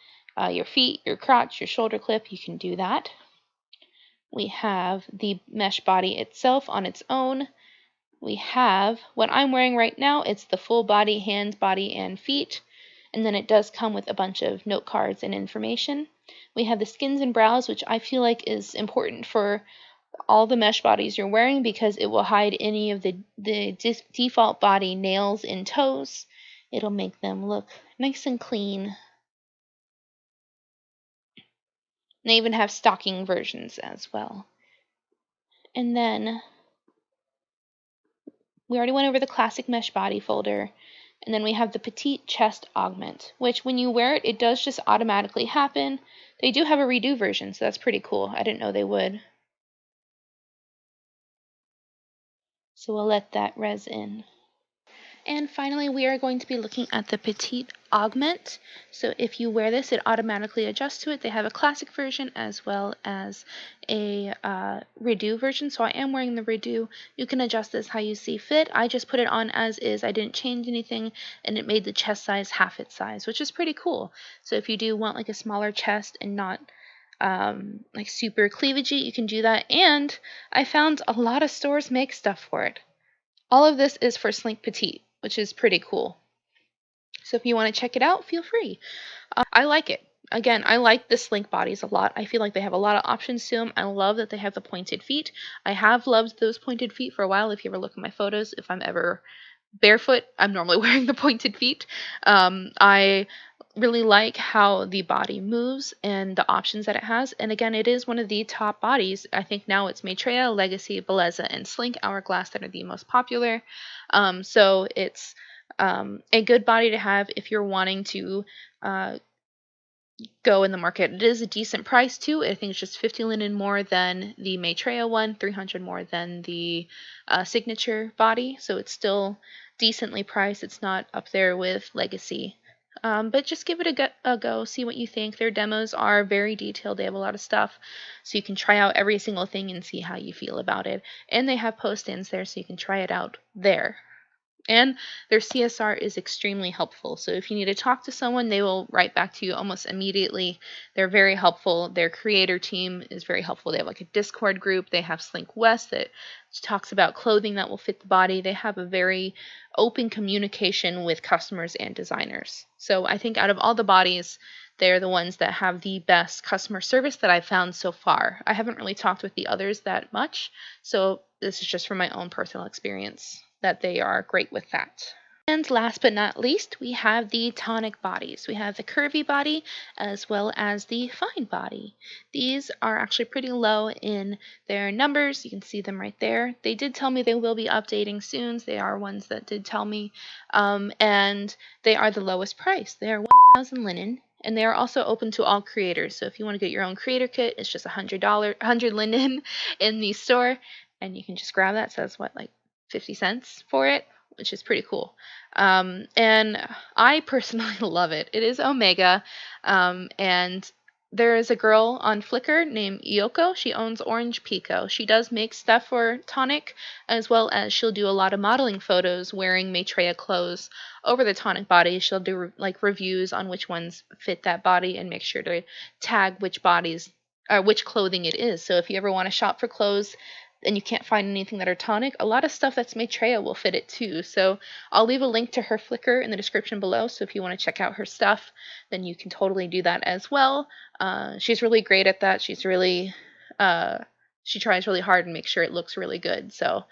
your feet, your crotch, your shoulder clip, you can do that. We have the mesh body itself on its own. We have what I'm wearing right now. It's the full body, hands, body, and feet. And then it does come with a bunch of note cards and information. We have the skins and brows, which I feel like is important for all the mesh bodies you're wearing because it will hide any of the default body nails and toes. It'll make them look nice and clean. They even have stocking versions as well. And then we already went over the classic mesh body folder. And then we have the Petite Chest Augment, which when you wear it, it does just automatically happen. They do have a redo version, so that's pretty cool. I didn't know they would. So we'll let that res in. And finally, we are going to be looking at the Petite Augment. So if you wear this, it automatically adjusts to it. They have a classic version as well as a redo version. So I am wearing the redo. You can adjust this how you see fit. I just put it on as is. I didn't change anything, and it made the chest size half its size, which is pretty cool. So if you do want like a smaller chest and not like super cleavagey, you can do that. And I found a lot of stores make stuff for it. All of this is for Slink Petite, which is pretty cool. So if you want to check it out, feel free. I like it. Again, I like the Slink bodies a lot. I feel like they have a lot of options to them. I love that they have the pointed feet. I have loved those pointed feet for a while. If you ever look at my photos, if I'm ever barefoot, I'm normally wearing the pointed feet. I really like how the body moves and the options that it has. And again, it is one of the top bodies. I think now it's Maitreya, Legacy, Belleza, and Slink Hourglass that are the most popular. So it's a good body to have if you're wanting to go in the market. It is a decent price too. I think it's just 50 linen more than the Maitreya one, 300 more than the Signature Body. So it's still decently priced. It's not up there with Legacy. But just give it a go, see what you think. Their demos are very detailed. They have a lot of stuff, so you can try out every single thing and see how you feel about it. And they have post-ins there, so you can try it out there. And their CSR is extremely helpful. So if you need to talk to someone, they will write back to you almost immediately. They're very helpful. Their creator team is very helpful. They have like a Discord group. They have Slink West that talks about clothing that will fit the body. They have a very open communication with customers and designers. So I think out of all the bodies, they're the ones that have the best customer service that I've found so far. I haven't really talked with the others that much, so this is just from my own personal experience that they are great with that. And last but not least, we have the Tonic Bodies. We have the Curvy Body as well as the Fine Body. These are actually pretty low in their numbers. You can see them right there. They did tell me they will be updating soon. They are ones that did tell me. And they are the lowest price. They are 1,000 linen. And they are also open to all creators. So if you want to get your own creator kit, it's just $100 linen in the store. And you can just grab that. So that's what, like 50 cents for it, which is pretty cool. And I personally love it. It is Omega, and there is a girl on Flickr named Ioko. She owns Orange Pico. She does make stuff for Tonic, as well as she'll do a lot of modeling photos wearing Maitreya clothes over the Tonic body. She'll do like reviews on which ones fit that body and make sure to tag which bodies or which clothing it is. So if you ever want to shop for clothes and you can't find anything that are Tonic, a lot of stuff that's Maitreya will fit it too. So I'll leave a link to her Flickr in the description below. So if you want to check out her stuff, then you can totally do that as well. She's really great at that. She's really, she tries really hard and makes sure it looks really good. So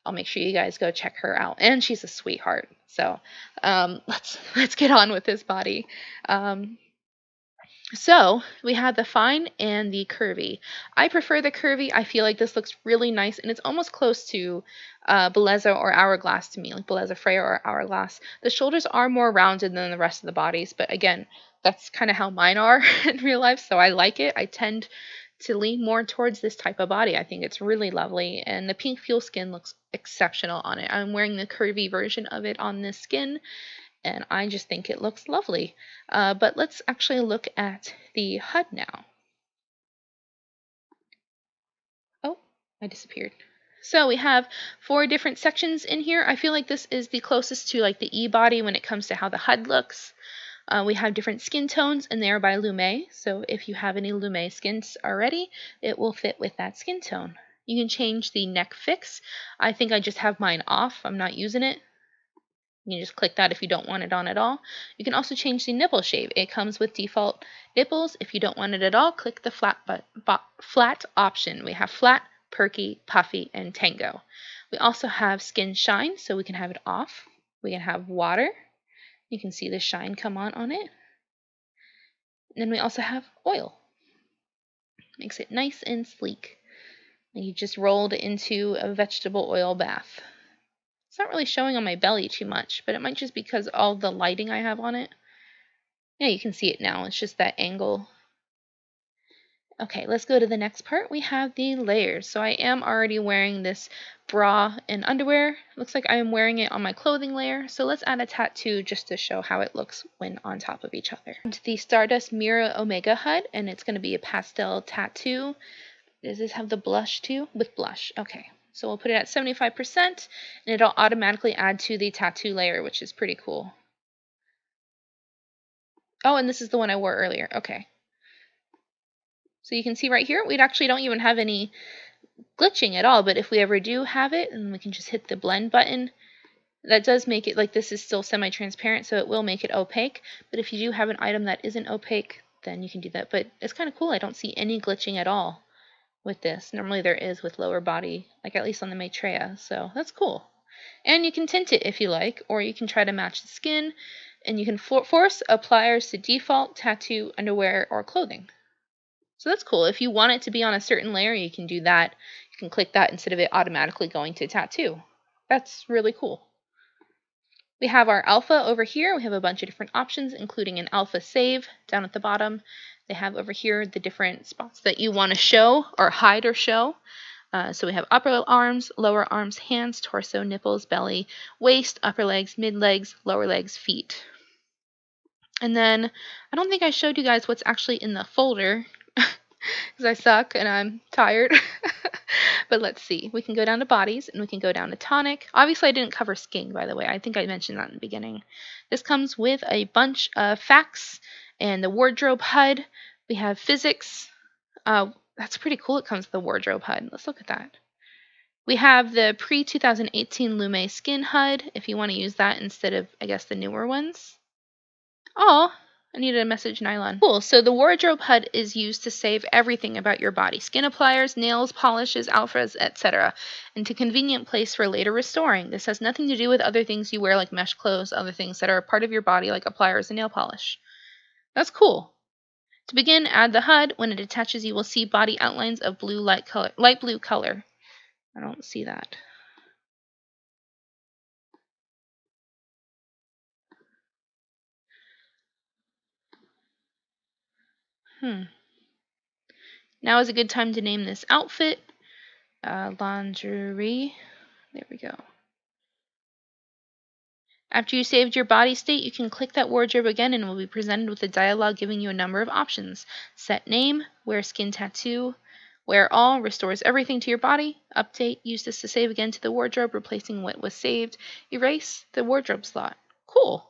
I'll make sure you guys go check her out. And she's a sweetheart. So let's get on with this body. So we have the fine and the curvy. I prefer the curvy. I feel like this looks really nice, and it's almost close to Belleza or Hourglass to me, like Belleza Freya or Hourglass. The shoulders are more rounded than the rest of the bodies, but again, that's kind of how mine are in real life, so I like it. I tend to lean more towards this type of body. I think it's really lovely, and the pink fuel skin looks exceptional on it. I'm wearing the curvy version of it on this skin, and I just think it looks lovely. But let's actually look at the HUD now. Oh, I disappeared. So we have 4 different sections in here. I feel like this is the closest to like the EBody when it comes to how the HUD looks. We have different skin tones, and they are by Lume. So if you have any Lume skins already, it will fit with that skin tone. You can change the neck fix. I think I just have mine off. I'm not using it. You can just click that if you don't want it on at all. You can also change the nipple shape. It comes with default nipples. If you don't want it at all, click the flat option. We have flat, perky, puffy, and tango. We also have skin shine, so we can have it off. We can have water. You can see the shine come on it. And then we also have oil. Makes it nice and sleek. And you just rolled into a vegetable oil bath. It's not really showing on my belly too much, but it might just be because all the lighting I have on it. Yeah, you can see it now. It's just that angle. Okay, let's go to the next part. We have the layers. So I am already wearing this bra and underwear. Looks like I am wearing it on my clothing layer. So let's add a tattoo just to show how it looks when on top of each other. And the Stardust Mirror Omega HUD, and it's going to be a pastel tattoo. Does this have the blush too? With blush. Okay. So we'll put it at 75%, and it'll automatically add to the tattoo layer, which is pretty cool. Oh, and this is the one I wore earlier. Okay. So you can see right here, we actually don't even have any glitching at all, but if we ever do have it, and we can just hit the blend button, that does make it, like, this is still semi-transparent, so it will make it opaque. But if you do have an item that isn't opaque, then you can do that. But it's kind of cool. I don't see any glitching at all with this. Normally there is with lower body, like at least on the Maitreya, so that's cool. And you can tint it if you like, or you can try to match the skin, and you can force a pliers to default, tattoo, underwear, or clothing. So that's cool. If you want it to be on a certain layer, you can do that. You can click that instead of it automatically going to tattoo. That's really cool. We have our alpha over here. We have a bunch of different options, including an alpha save down at the bottom. They have over here the different spots that you want to show or hide or show. So we have upper arms, lower arms, hands, torso, nipples, belly, waist, upper legs, mid legs, lower legs, feet. And then I don't think I showed you guys what's actually in the folder because I suck and I'm tired. But let's see. We can go down to bodies and we can go down to tonic. Obviously, I didn't cover skin, by the way. I think I mentioned that in the beginning. This comes with a bunch of facts and the wardrobe HUD. We have physics. That's pretty cool. It comes with the wardrobe HUD. Let's look at that. We have the pre-2018 Lume skin HUD if you want to use that instead of, I guess, the newer ones. Oh, I needed a message nylon. Cool. So the wardrobe HUD is used to save everything about your body. Skin appliers, nails, polishes, alphas, etc. into a convenient place for later restoring. This has nothing to do with other things you wear like mesh clothes, other things that are a part of your body like appliers and nail polish. That's cool. To begin, add the HUD. When it attaches, you will see body outlines of light blue color. I don't see that. Now is a good time to name this outfit. Lingerie. There we go. After you saved your body state, you can click that wardrobe again and will be presented with a dialog giving you a number of options. Set name, wear skin tattoo, wear all, restores everything to your body, update, use this to save again to the wardrobe, replacing what was saved, erase the wardrobe slot. Cool.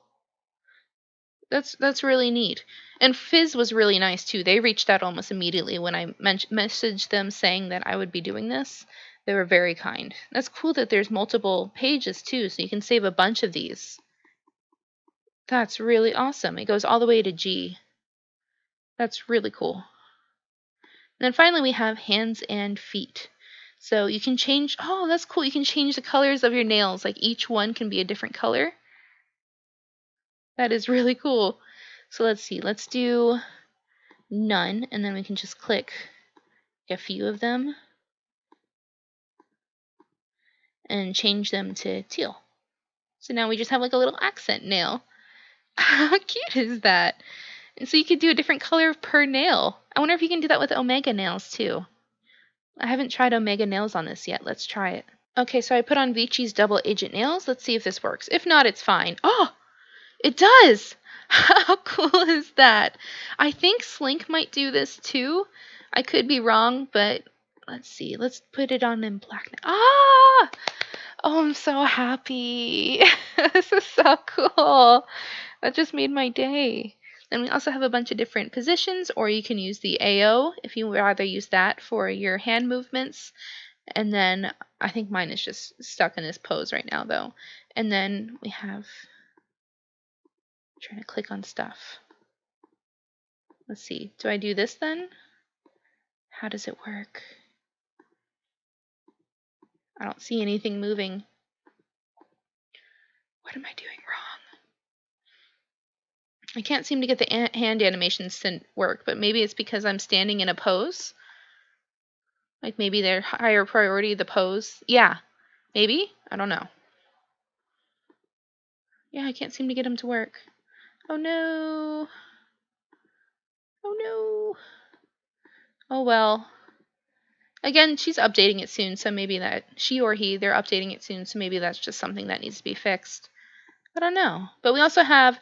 That's really neat. And Fizz was really nice too. They reached out almost immediately when I messaged them saying that I would be doing this. They were very kind. That's cool that there's multiple pages too, so you can save a bunch of these. That's really awesome. It goes all the way to G. That's really cool. And then finally we have hands and feet. So you can change, oh, that's cool. You can change the colors of your nails. Like each one can be a different color. That is really cool. So let's see. Let's do none, and then we can just click a few of them and change them to teal. So now we just have like a little accent nail. How cute is that? And so you could do a different color per nail. I wonder if you can do that with Omega nails too. I haven't tried Omega nails on this yet. Let's try it. Okay, so I put on Vichy's double agent nails. Let's see if this works. If not, it's fine. Oh, it does! How cool is that? I think Slink might do this too. I could be wrong, but let's see. Let's put it on in black. Ah! Oh, I'm so happy. This is so cool. That just made my day. Then we also have a bunch of different positions, or you can use the AO if you would rather use that for your hand movements. And then I think mine is just stuck in this pose right now, though. And then we have trying to click on stuff. Let's see. Do I do this then? How does it work? I don't see anything moving. What am I doing wrong? I can't seem to get the hand animations to work, but maybe it's because I'm standing in a pose. Like maybe they're higher priority, the pose. Yeah, maybe? I don't know. Yeah, I can't seem to get them to work. Oh no. Oh no. Oh well. Again, she's updating it soon, so maybe that she or he, they're updating it soon, so maybe that's just something that needs to be fixed. I don't know. But we also have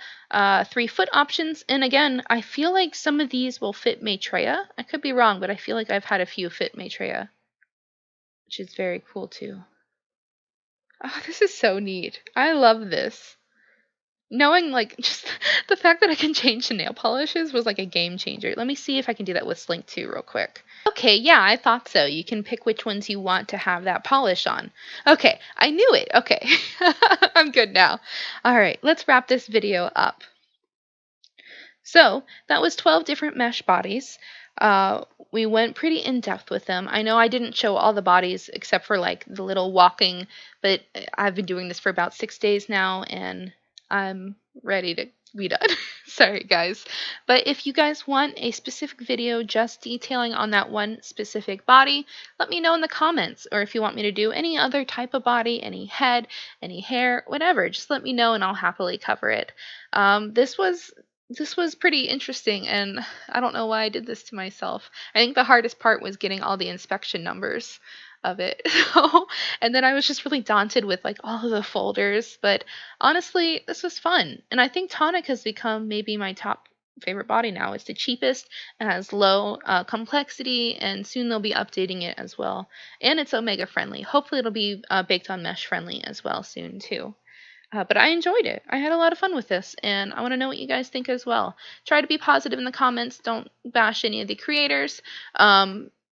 3 foot options, and again, I feel like some of these will fit Maitreya. I could be wrong, but I feel like I've had a few fit Maitreya, which is very cool too. Oh, this is so neat. I love this. Knowing, like, just the fact that I can change the nail polishes was like a game changer. Let me see if I can do that with Slink too real quick. Okay, yeah, I thought so. You can pick which ones you want to have that polish on. Okay, I knew it. Okay, I'm good now. All right, let's wrap this video up. So that was 12 different mesh bodies. We went pretty in depth with them. I know I didn't show all the bodies except for like the little walking, but I've been doing this for about 6 days now and I'm ready to be done. Sorry, guys. But if you guys want a specific video just detailing on that one specific body, let me know in the comments. Or if you want me to do any other type of body, any head, any hair, whatever, just let me know and I'll happily cover it. This was pretty interesting, and I don't know why I did this to myself. I think the hardest part was getting all the inspection numbers of it. And then I was just really daunted with like all of the folders, but honestly, this was fun. And I think Tonic has become maybe my top favorite body now. It's the cheapest, it has low complexity, and soon they'll be updating it as well. And it's omega friendly. Hopefully it'll be baked on mesh friendly as well soon too. But I enjoyed it. I had a lot of fun with this, and I want to know what you guys think as well. Try to be positive in the comments. Don't bash any of the creators.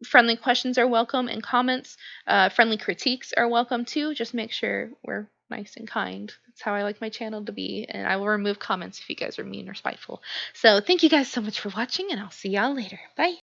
Friendly questions are welcome in comments. Friendly critiques are welcome too. Just make sure we're nice and kind. That's how I like my channel to be, and I will remove comments if you guys are mean or spiteful. So thank you guys so much for watching, and I'll see y'all later. Bye!